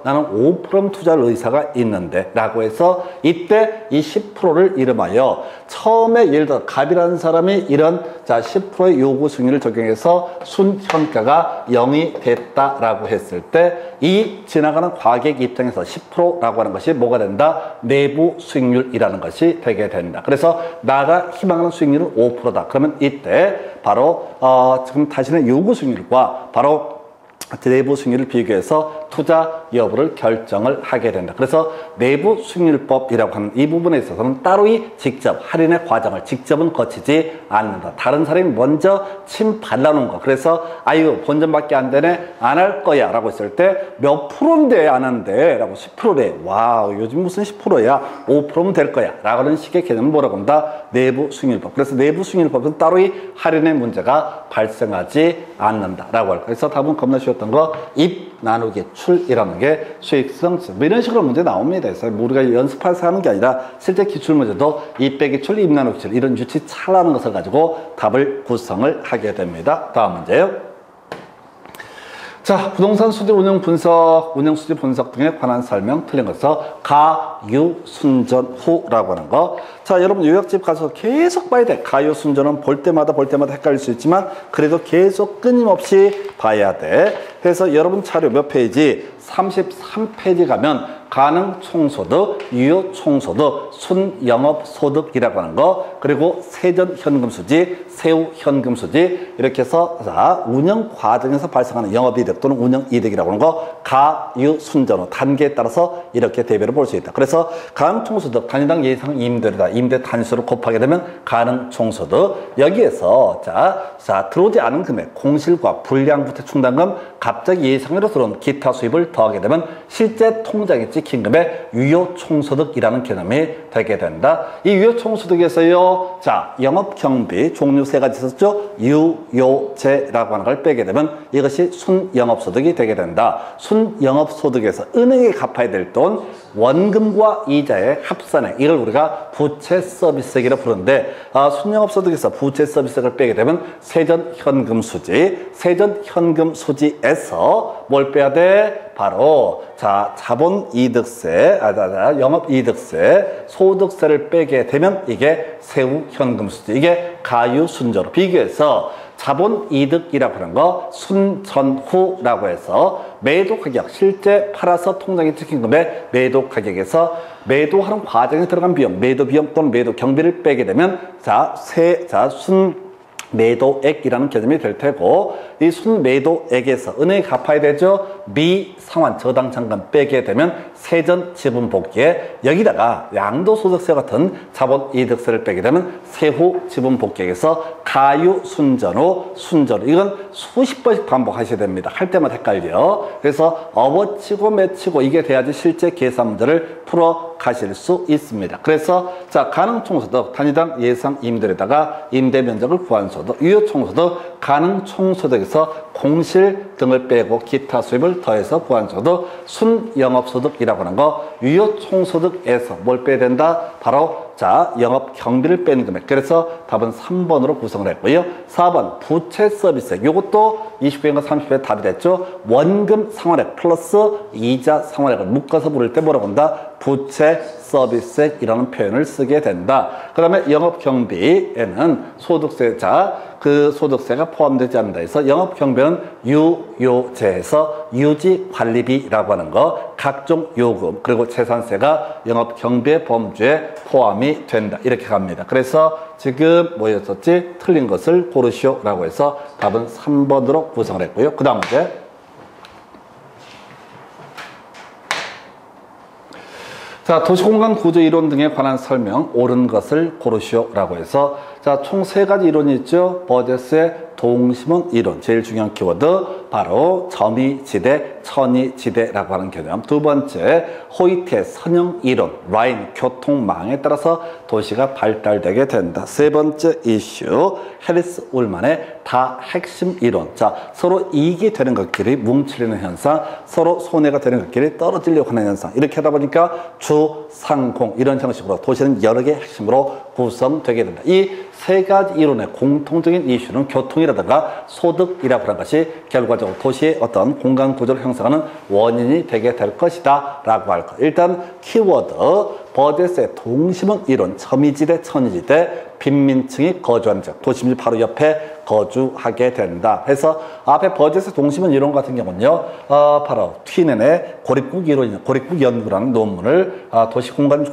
나는 5% 투자할 의사가 있는데 라고 해서 이때 이 10%를 이름하여 처음에 예를 들어 갑이라는 사람이 이런 10%의 요구 수익률을 적용해서 순현가가 0이 됐다라고 했을 때 이 지나가는 과객 입장에서 10%라고 하는 것이 뭐가 된다? 내부 수익률이라는 것이 되게 된다. 그래서 나가 희망하는 수익률은 5%다. 그러면 이때 바로 지금 다시는 요구 수익률과 바로 내부 수익률을 비교해서 투자 여부를 결정을 하게 된다. 그래서 내부 수익률법이라고 하는 이 부분에 있어서는 따로이 직접 할인의 과정을 직접은 거치지 않는다. 다른 사람이 먼저 침 발라놓은 거. 그래서 아유 본전밖에 안 되네 안 할 거야 라고 했을 때 몇 프로인데 안 한대 라고 10%래. 와우 요즘 무슨 10%야 5%면 될 거야 라고 하는 식의 개념을 뭐라고 한다? 내부 수익률법. 그래서 내부 수익률법은 따로이 할인의 문제가 발생하지 않는다 라고 할 거예요. 그래서 답은 겁나 쉬웠던 거 입 나누기 출이라는 게 수익성 뭐 이런 식으로 문제 나옵니다. 그래서 우리가 연습해서 하는 게 아니라 실제 기출문제도 입 빼기 출, 입 나누기 출 이런 유치 찰나는 것을 가지고 답을 구성을 하게 됩니다. 다음 문제요. 자, 부동산 수지 운영 분석, 운영 수지 분석 등에 관한 설명 틀린 것에서 가유 순전 후라고 하는 거. 자, 여러분 요약집 가서 계속 봐야 돼. 가유 순전은 볼 때마다 헷갈릴 수 있지만 그래도 계속 끊임없이 봐야 돼. 그래서 여러분 차례 몇 페이지? 33페이지 가면 가능 총소득, 유효 총소득, 순영업소득이라고 하는 거, 그리고 세전 현금수지, 세후 현금수지 이렇게 해서 자, 운영 과정에서 발생하는 영업이득 또는 운영이득이라고 하는 거 가유 순전후 단계에 따라서 이렇게 대별을 볼 수 있다. 그래서 가능 총소득 단위당 예상 임대료다. 임대 단위수를 곱하게 되면 가능 총소득. 여기에서 자 들어오지 않은 금액 공실과 불량부채 충당금 갑자기 예상외로 들어온 기타 수입을 더하게 되면 실제 통장에 찍힌 금액 유효 총소득이라는 개념이 되게 된다. 이 유효 총소득에서요, 자 영업 경비 종류 세 가지 있었죠. 유효재라고 하는 걸 빼게 되면 이것이 순영업소득이 되게 된다. 순영업소득에서 은행에 갚아야 될 돈 원금과 이자의 합산액 이걸 우리가 부채 서비스액이라고 부르는데 순영업소득에서 부채 서비스액을 빼게 되면 세전 현금 수지, 세전 현금 수지에서 뭘 빼야 돼? 바로 자 자본이득세, 영업이득세, 소득세를 빼게 되면 이게 세후 현금 수지, 이게 가유순전후. 비교해서 자본이득이라고 하는 거 순전후라고 해서 매도 가격, 실제 팔아서 통장에 찍힌 금액 매도 가격에서 매도하는 과정에 들어간 비용, 매도 비용 또는 매도 경비를 빼게 되면 순 매도액이라는 개념이 될 테고, 이 순매도액에서 은행에 갚아야 되죠. 미상환 저당장금 빼게 되면 세전 지분 복귀에 여기다가 양도소득세 같은 자본이득세를 빼게 되면 세후 지분 복귀액에서 가유순전후, 순전후 이건 수십 번씩 반복하셔야 됩니다. 할 때마다 헷갈려. 그래서 업어치고 매치고 이게 돼야지 실제 계산 문제를 풀어 가실 수 있습니다. 그래서 자 가능총소득 단위당 예상 임대료에다가 임대 면적을 구한 소득, 유효총소득, 가능총소득에서 공실 등을 빼고 기타 수입을 더해서 구한 소득, 순영업소득이라고 하는 거 유효총소득에서 뭘 빼야 된다? 바로 자 영업 경비를 빼는 금액. 그래서 답은 3번으로 구성을 했고요. 4번 부채 서비스액. 이것도 29회인가 30회 답이 됐죠. 원금 상환액 플러스 이자 상환액을 묶어서 부를 때 뭐라고 한다? 부채 서비스액이라는 표현을 쓰게 된다. 그 다음에 영업 경비에는 소득세자 그 소득세가 포함되지 않는다 해서 영업 경비는 유효재에서 유지 관리비라고 하는 거, 각종 요금 그리고 재산세가 영업 경비의 범주에 포함이 된다. 이렇게 갑니다. 그래서 지금 뭐였었지? 틀린 것을 고르시오라고 해서 답은 3번으로 구성을 했고요. 그 다음 문제. 자, 도시공간 구조 이론 등에 관한 설명, 옳은 것을 고르시오라고 해서 자, 총 3가지 이론이 있죠. 버제스의 동심원 이론, 제일 중요한 키워드 바로 점이지대, 천이지대라고 하는 개념. 두 번째, 호이트의 선형 이론, 라인, 교통망에 따라서 도시가 발달되게 된다. 세 번째 이슈, 해리스 울만의 다핵심 이론. 자, 서로 이익이 되는 것끼리 뭉치려는 현상, 서로 손해가 되는 것끼리 떨어지려고 하는 현상. 이렇게 하다 보니까 주상공 이런 형식으로 도시는 여러 개의 핵심으로 구성되게 된다. 이 3가지 이론의 공통적인 이슈는 교통이라든가 소득이라고 하는 것이 결과적으로 도시의 어떤 공간 구조를 형성하는 원인이 되게 될 것이다 라고 할 것. 일단 키워드 버제스의 동심원 이론, 점이지대, 천이지대, 빈민층이 거주하는 지역, 도심지 바로 옆에 거주하게 된다. 해서 앞에 버젯의 동심원 이론 같은 경우는요, 바로 튀넨의 고립국 이론, 고립국 연구라는 논문을 도시공간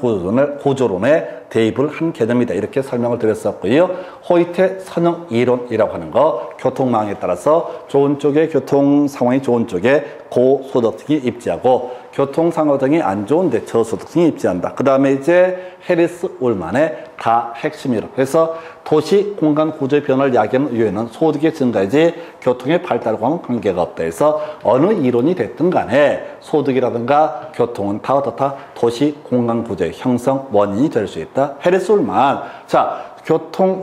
구조론에 대입을 한 개념이다. 이렇게 설명을 드렸었고요. 호이트의 선형 이론이라고 하는 거, 교통망에 따라서 좋은 쪽에 교통 상황이 좋은 쪽에 고소득층이 입지하고 교통 상황이 안 좋은데 저소득층이 입지한다. 그 다음에 이제 해리스 울만의 다 핵심 이론. 그래서 도시 공간 구조의 변화를 야기하는 이유에는 소득의 증가이지 교통의 발달과는 관계가 없다. 해서 어느 이론이 됐든 간에 소득이라든가 교통은 다 어떻다? 도시 공간 구조의 형성 원인이 될 수 있다. 해리스 울만. 자,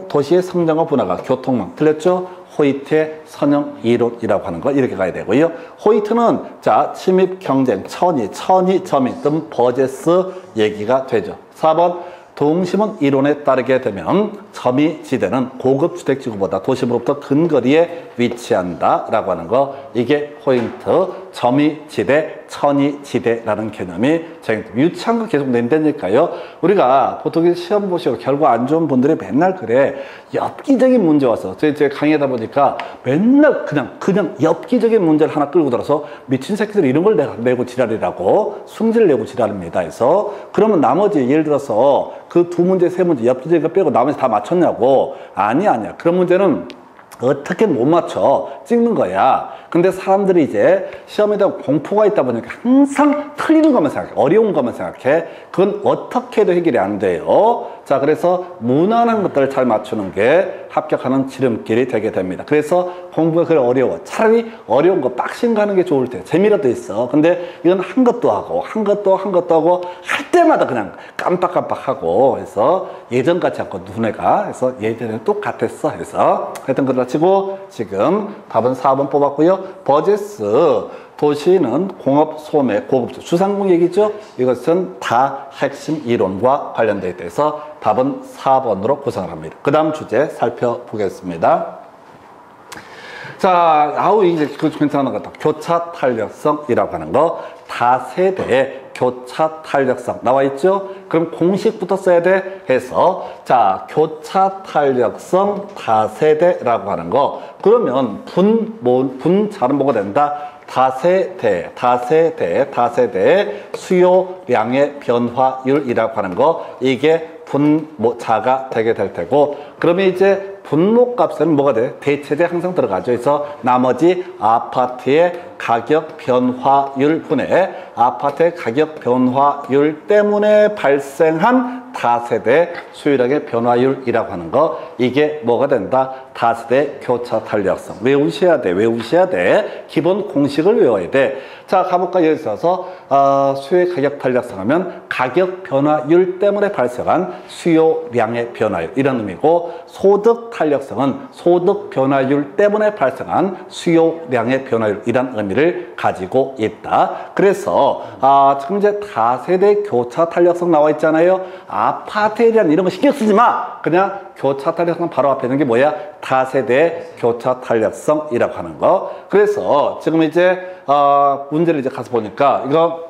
도시의 성장과 분화가 교통망. 틀렸죠? 호이트의 선형 이론이라고 하는 거 이렇게 가야 되고요. 호이트는 자 침입 경쟁 천이 점이 등 버제스 얘기가 되죠. 4번 동심원 이론에 따르게 되면 점이지대는 고급 주택지구보다 도심으로부터 근거리에 위치한다라고 하는 거 이게 포인트. 점이지대, 천이지대라는 개념이 유치한 거 계속 낸다니까요. 우리가 보통 시험 보시고 결과 안 좋은 분들이 맨날 그래. 엽기적인 문제 와서 제가 강의하다 보니까 맨날 그냥 엽기적인 문제를 하나 끌고 들어서 미친 새끼들 이런 걸 내고 지랄이라고 승질을 내고 지랄입니다. 해서 그러면 나머지 예를 들어서 그 두 문제, 세 문제 엽기적인 거 빼고 나머지 다 맞췄냐고. 아니야. 그런 문제는 어떻게 못 맞춰 찍는 거야. 근데 사람들이 이제 시험에 대한 공포가 있다 보니까 항상 틀리는 것만 생각해. 어려운 것만 생각해. 그건 어떻게 해도 해결이 안 돼요. 자, 그래서 무난한 것들을 잘 맞추는 게 합격하는 지름길이 되게 됩니다. 그래서 공부가 그래 어려워. 차라리 어려운 거 빡신 거 하는 게 좋을 때. 재미라도 있어. 근데 이건 한 것도 하고 한 것도 하고 할 때마다 그냥 깜빡깜빡하고 해서 예전같이 않고 눈에가 해서 예전에는 똑같았어. 해서 하여튼 그러다 치고 지금 답은 4번 뽑았고요. 버제스 도시는 공업, 소매, 고급 주상공 얘기죠. 이것은 다 핵심 이론과 관련되어 있어서 답은 4번으로 구성을 합니다. 그 다음 주제 살펴보겠습니다. 자, 이제 그 괜찮은 것 같다. 교차 탄력성이라고 하는 거. 다세대의 교차 탄력성 나와 있죠? 그럼 공식부터 써야 돼 해서 자, 교차 탄력성 다세대라고 하는 거. 그러면 분자는 뭐가 된다? 다세대 수요량의 변화율이라고 하는 거. 이게 자가 되게 될 테고, 그러면 이제 분모값에는 뭐가 돼? 대체제 항상 들어가죠. 그래서 나머지 아파트의 가격 변화율 분의 아파트의 가격 변화율 때문에 발생한 다세대 수요량의 변화율이라고 하는 거. 이게 뭐가 된다? 다세대 교차 탄력성. 외우셔야 돼. 기본 공식을 외워야 돼. 자, 가볼까? 예를 들어서 수요의 가격 탄력성 하면 가격 변화율 때문에 발생한 수요량의 변화율 이런 의미고, 소득 탄력성은 소득 변화율 때문에 발생한 수요량의 변화율 이런 의미를 가지고 있다. 그래서 지금 이제 다세대 교차 탄력성 나와 있잖아요. 아파트에 대한 이런 거 신경 쓰지 마. 그냥 교차 탄력성 바로 앞에 있는 게 뭐야? 다세대 교차 탄력성이라고 하는 거. 그래서 지금 이제 문제를 이제 가서 보니까 이거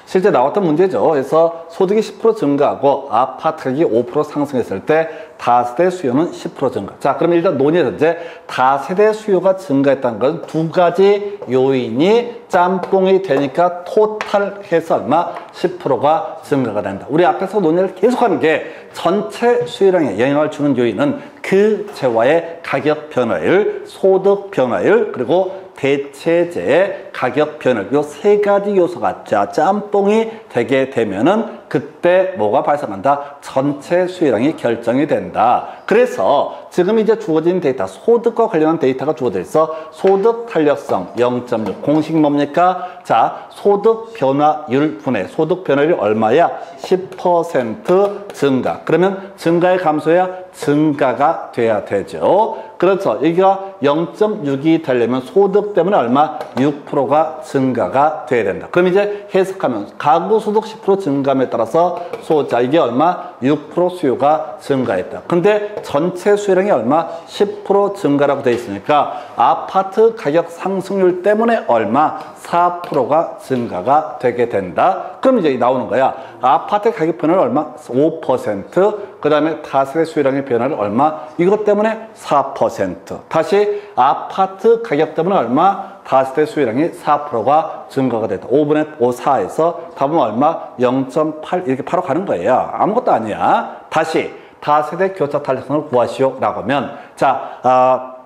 실제 나왔던 문제죠. 그래서 소득이 10% 증가하고 아파트 가격이 5% 상승했을 때 다세대 수요는 10% 증가. 자, 그럼 일단 논의해서 이제 다세대 수요가 증가했다는 건 두 가지 요인이 짬뽕이 되니까 토탈해서 얼마? 10%가 증가가 된다. 우리 앞에서 논의를 계속하는 게 전체 수요량에 영향을 주는 요인은 그 재화의 가격 변화율, 소득 변화율, 그리고 대체재의 가격 변화율, 요 세 가지 요소가 짬뽕이 되게 되면은 그때 뭐가 발생한다? 전체 수요량이 결정이 된다. 그래서 지금 이제 주어진 데이터, 소득과 관련한 데이터가 주어져 있어. 소득 탄력성 0.6. 공식 뭡니까? 자, 소득 변화율 분의 소득 변화율이 얼마야? 10% 증가. 그러면 증가의 감소야? 증가가 돼야 되죠. 그렇죠. 여기가 0.6이 되려면 소득 때문에 얼마? 6%가 증가가 돼야 된다. 그럼 이제 해석하면 가구 소득 10% 증감에 따라서 자, 이게 얼마? 6% 수요가 증가했다. 근데 전체 수요량이 얼마? 10% 증가라고 돼 있으니까 아파트 가격 상승률 때문에 얼마? 4%가 증가가 되게 된다. 그럼 이제 나오는 거야. 아파트 가격 변화는 얼마? 5%. 그 다음에 다세대 수요량의 변화를 얼마? 이것 때문에 4%. 다시 아파트 가격 때문에 얼마? 다세대 수요량이 4%가 증가가 됐다. 5분의 5, 4에서 답은 얼마? 0.8 이렇게 바로 가는 거예요. 아무것도 아니야. 다시 다세대 교차 탄력성을 구하시오 라고 하면 자,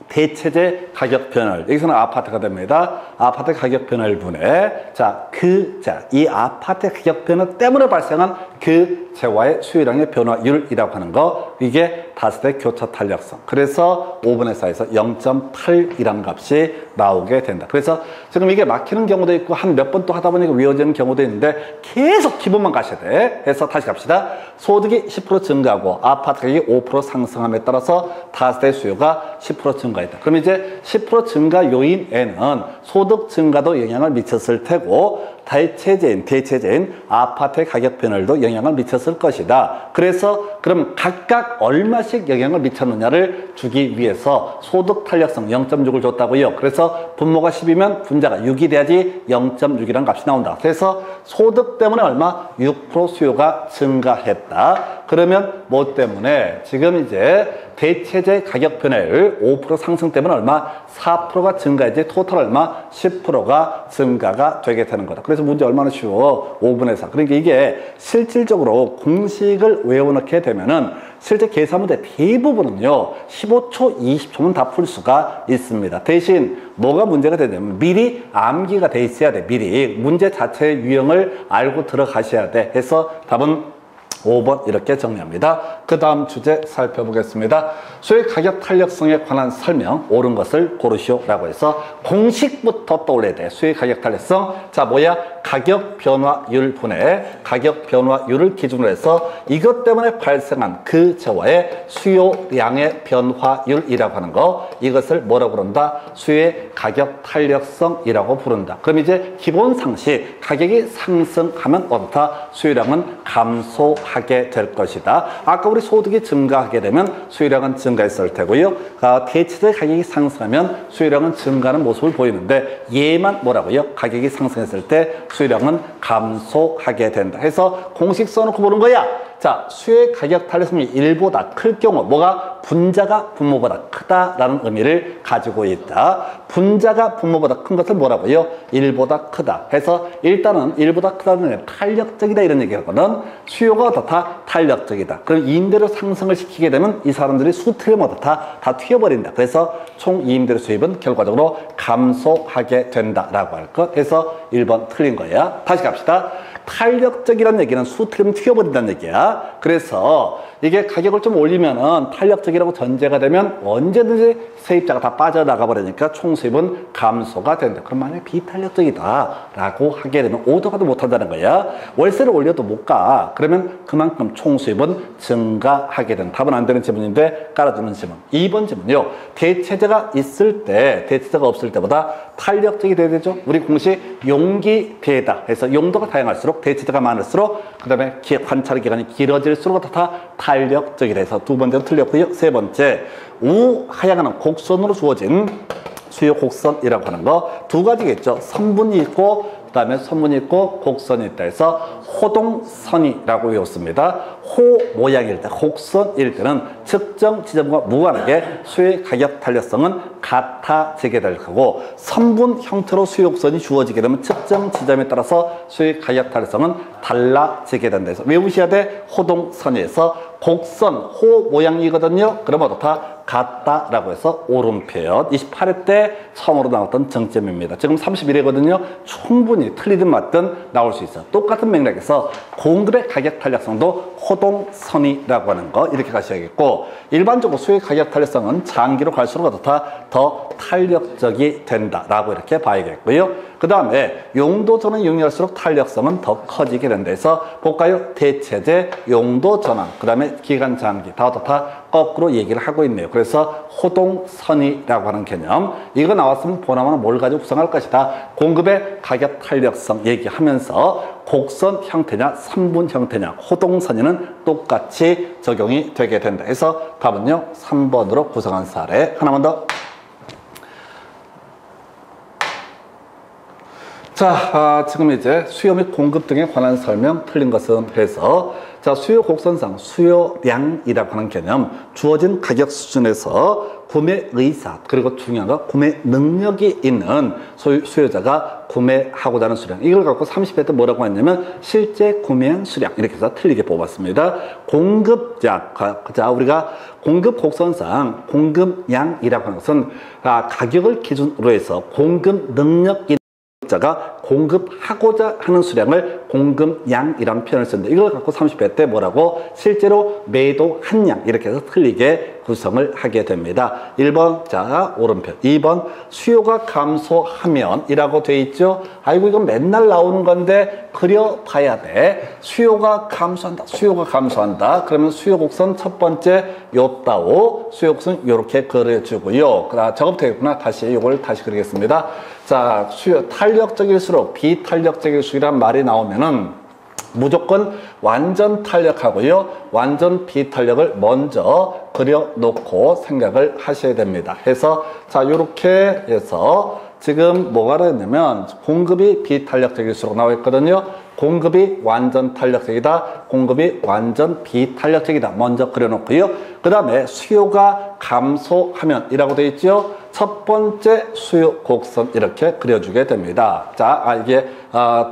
대체재 가격 변화를, 여기서는 아파트가 됩니다. 아파트 가격 변화를 분해. 이 아파트 가격 변화 때문에 발생한 그 재화의 수요량의 변화율이라고 하는 거, 이게 다세대 교차 탄력성. 그래서 5분의 4에서 0.8이라는 값이 나오게 된다. 그래서 지금 이게 막히는 경우도 있고 한 몇 번 또 하다 보니까 외워지는 경우도 있는데 계속 기본만 가셔야 돼. 해서 다시 갑시다. 소득이 10% 증가하고 아파트 가격이 5% 상승함에 따라서 다세대 수요가 10% 증가했다. 그럼 이제 10% 증가 요인에는 소득 증가도 영향을 미쳤을 테고 대체재인 아파트의 가격 변화도 영향을 미쳤을 것이다. 그래서 그럼 각각 얼마씩 영향을 미쳤느냐를 주기 위해서 소득 탄력성 0.6을 줬다고요. 그래서 분모가 10이면 분자가 6이 돼야지 0.6이라는 값이 나온다. 그래서 소득 때문에 얼마? 6% 수요가 증가했다. 그러면 뭐 때문에? 지금 이제 대체재 가격 변화율 5% 상승 때문에 얼마? 4%가 증가했지 토탈 얼마? 10%가 증가가 되게 되는 거다. 그래서 문제 얼마나 쉬워? 5분의 4. 그러니까 이게 실질적으로 공식을 외워놓게 되면은 실제 계산 문제 대부분은요 15초, 20초면 다 풀 수가 있습니다. 대신 뭐가 문제가 되냐면 미리 암기가 돼 있어야 돼. 미리 문제 자체의 유형을 알고 들어가셔야 돼. 해서 답은 5번 이렇게 정리합니다. 그 다음 주제 살펴보겠습니다. 수요 가격 탄력성에 관한 설명, 옳은 것을 고르시오 라고 해서 공식부터 떠올려야 돼. 수요 가격 탄력성. 자, 뭐야? 가격 변화율 분해, 가격 변화율을 기준으로 해서 이것 때문에 발생한 그 재화의 수요량의 변화율이라고 하는 거, 이것을 뭐라고 부른다? 수요의 가격 탄력성이라고 부른다. 그럼 이제 기본 상식, 가격이 상승하면 어떻다? 수요량은 감소하게 될 것이다. 아까 우리 소득이 증가하게 되면 수요량은 증가했을 테고요. 대체재 가격이 상승하면 수요량은 증가하는 모습을 보이는데 얘만 뭐라고요? 가격이 상승했을 때 수요량은 감소하게 된다. 해서 공식 써놓고 보는 거야. 자, 수요의 가격 탄력성이 1보다 클 경우 뭐가? 분자가 분모보다 크다라는 의미를 가지고 있다. 분자가 분모보다 큰 것을 뭐라고요? 1보다 크다. 해서 일단은 1보다 크다는 게 탄력적이다 이런 얘기하거든. 수요가 어떻다? 탄력적이다. 그럼 임대료 상승을 시키게 되면 이 사람들이 수틀면 어떻다? 다 튀어버린다. 그래서 총 임대료 수입은 결과적으로 감소하게 된다라고 할 것. 해서 1번 틀린 거야. 다시 갑시다. 탄력적이라는 얘기는 수틀면 튀어버린다는 얘기야. 그래서 이게 가격을 좀 올리면은 탄력적이라고 전제가 되면 언제든지 세입자가 다 빠져나가 버리니까 총 수입은 감소가 된다. 그럼 만약에 비탄력적이다라고 하게 되면 오도 가도 못한다는 거야. 월세를 올려도 못 가. 그러면 그만큼 총 수입은 증가하게 된다. 답은 안 되는 지문인데 깔아주는 지문. 2번 지문요. 대체재가 있을 때, 대체재가 없을 때보다 탄력적이 돼야 되죠. 우리 공식 용기대다 해서 용도가 다양할수록 대체재가 많을수록 그 다음에 관찰 기간이 길어질수록 다 탄력적이라 해서 두 번째는 틀렸고요. 세 번째, 우하향하는 곡선으로 주어진 수요 곡선이라고 하는 거 두 가지겠죠. 선분이 있고 그 다음에 선분이 있고 곡선이 있다 해서 호동선이라고 외웠습니다. 호 모양일 때, 곡선일 때는 측정 지점과 무관하게 수요의 가격 탄력성은 같아지게 될 거고, 선분 형태로 수요곡선이 주어지게 되면 측정 지점에 따라서 수요의 가격 탄력성은 달라지게 된다 해서 외우셔야 돼. 호동선에서 곡선, 호 모양이거든요. 그러면 어떻다? 같다라고 해서 옳은 표현. 28회 때 처음으로 나왔던 정점입니다. 지금 31회거든요. 충분히 틀리든 맞든 나올 수 있어. 똑같은 맥락에서 공급의 가격 탄력성도 호동선이라고 하는 거 이렇게 가셔야겠고, 일반적으로 수요의 가격 탄력성은 장기로 갈수록 어떻다? 더 탄력적이 된다라고 이렇게 봐야겠고요. 그 다음에 용도 전환 용이할수록 탄력성은 더 커지게 된다 해서 볼까요? 대체재, 용도 전환, 그 다음에 기간 장기 다 어떻다? 거꾸로 얘기를 하고 있네요. 그래서 호동선이라고 하는 개념, 이거 나왔으면 보나마나 뭘 가지고 구성할 것이다. 공급의 가격 탄력성 얘기하면서 곡선 형태냐 선분 형태냐 호동선이는 똑같이 적용이 되게 된다 해서 답은요 3번으로 구성한 사례. 하나만 더. 자, 지금 이제 수요 및 공급 등에 관한 설명 틀린 것은 해서 자, 수요 곡선상 수요량이라고 하는 개념 주어진 가격 수준에서 구매 의사 그리고 중요한 건 구매 능력이 있는 수요자가 구매하고자 하는 수량 이걸 갖고 30회 때 뭐라고 했냐면 실제 구매한 수량 이렇게 해서 틀리게 뽑았습니다. 공급량 자 우리가 공급 곡선상 공급량이라고 하는 것은 가격을 기준으로 해서 공급 능력이 자가 공급하고자 하는 수량을 공급량이라는 표현을 쓰는데 이걸 갖고 30회 때 뭐라고 실제로 매도한 양 이렇게 해서 틀리게 구성을 하게 됩니다. 1번 자 오른편 2번 수요가 감소하면 이라고 돼 있죠. 아이고 이건 맨날 나오는 건데 그려봐야 돼. 수요가 감소한다 그러면 수요 곡선 첫 번째 요따오 수요 곡선 요렇게 그려주고요. 저것도 되겠구나. 다시 이걸 다시 그리겠습니다. 자, 수요 탄력적일수록 비탄력적일수록이란 말이 나오면은 무조건 완전 탄력하고요. 완전 비탄력을 먼저 그려놓고 생각을 하셔야 됩니다. 해서 자, 요렇게 해서 지금 뭐가 되냐면 공급이 비탄력적일수록 나와 있거든요. 공급이 완전 탄력적이다. 공급이 완전 비탄력적이다. 먼저 그려놓고요. 그 다음에 수요가 감소하면 이라고 되어 있죠. 첫 번째 수요 곡선 이렇게 그려주게 됩니다. 자, 이게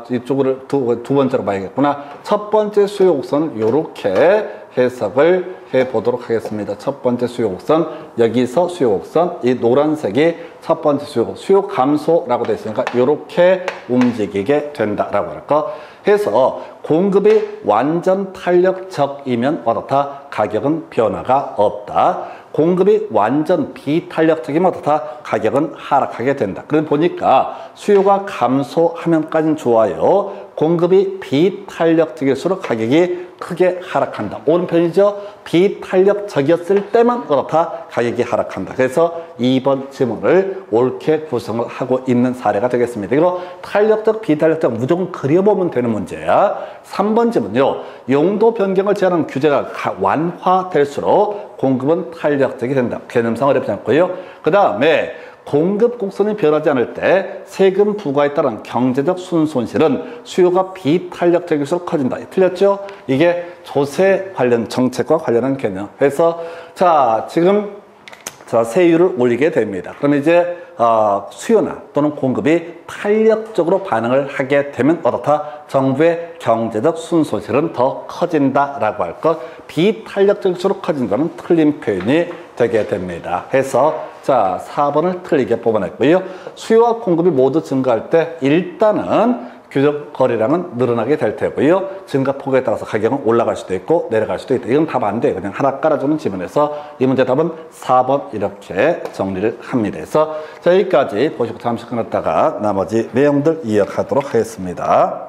이쪽을 두 번째로 봐야겠구나. 첫 번째 수요 곡선 이렇게 해석을 해보도록 하겠습니다. 첫 번째 수요 곡선 여기서 수요 곡선 이 노란색이 첫 번째 수요 감소라고 되어 있으니까 이렇게 움직이게 된다라고 할까. 해서 공급이 완전 탄력적이면 어떻다? 가격은 변화가 없다. 공급이 완전 비탄력적이면 어떻다? 가격은 하락하게 된다. 그럼 보니까 수요가 감소하면까지는 좋아요. 공급이 비탄력적일수록 가격이 크게 하락한다. 오른편이죠? 비탄력적이었을 때만 그렇다. 가격이 하락한다. 그래서 2번 지문을 옳게 구성을 하고 있는 사례가 되겠습니다. 이거 탄력적, 비탄력적 무조건 그려보면 되는 문제야. 3번 지문요. 용도 변경을 제한하는 규제가 완화될수록 공급은 탄력적이 된다. 개념상 어렵지 않고요. 그 다음에 공급 곡선이 변하지 않을 때 세금 부과에 따른 경제적 순손실은 수요가 비탄력적일수록 커진다. 틀렸죠? 이게 조세 관련 정책과 관련한 개념. 그래서 자 지금 세율을 올리게 됩니다. 그러면 이제 수요나 또는 공급이 탄력적으로 반응을 하게 되면 어떻다? 정부의 경제적 순손실은 더 커진다라고 할 것. 비탄력적일수록 커진다는 틀린 표현이 되게 됩니다. 해서 자 4번을 틀리게 뽑아냈고요. 수요와 공급이 모두 증가할 때 일단은 규정 거래량은 늘어나게 될 테고요. 증가 폭에 따라서 가격은 올라갈 수도 있고 내려갈 수도 있다. 이건 답 안 돼. 그냥 하나 깔아주는 지문에서 이 문제 답은 4번 이렇게 정리를 합니다. 그래서 자, 여기까지 보시고 잠시 끊었다가 나머지 내용들 이어가도록 하겠습니다.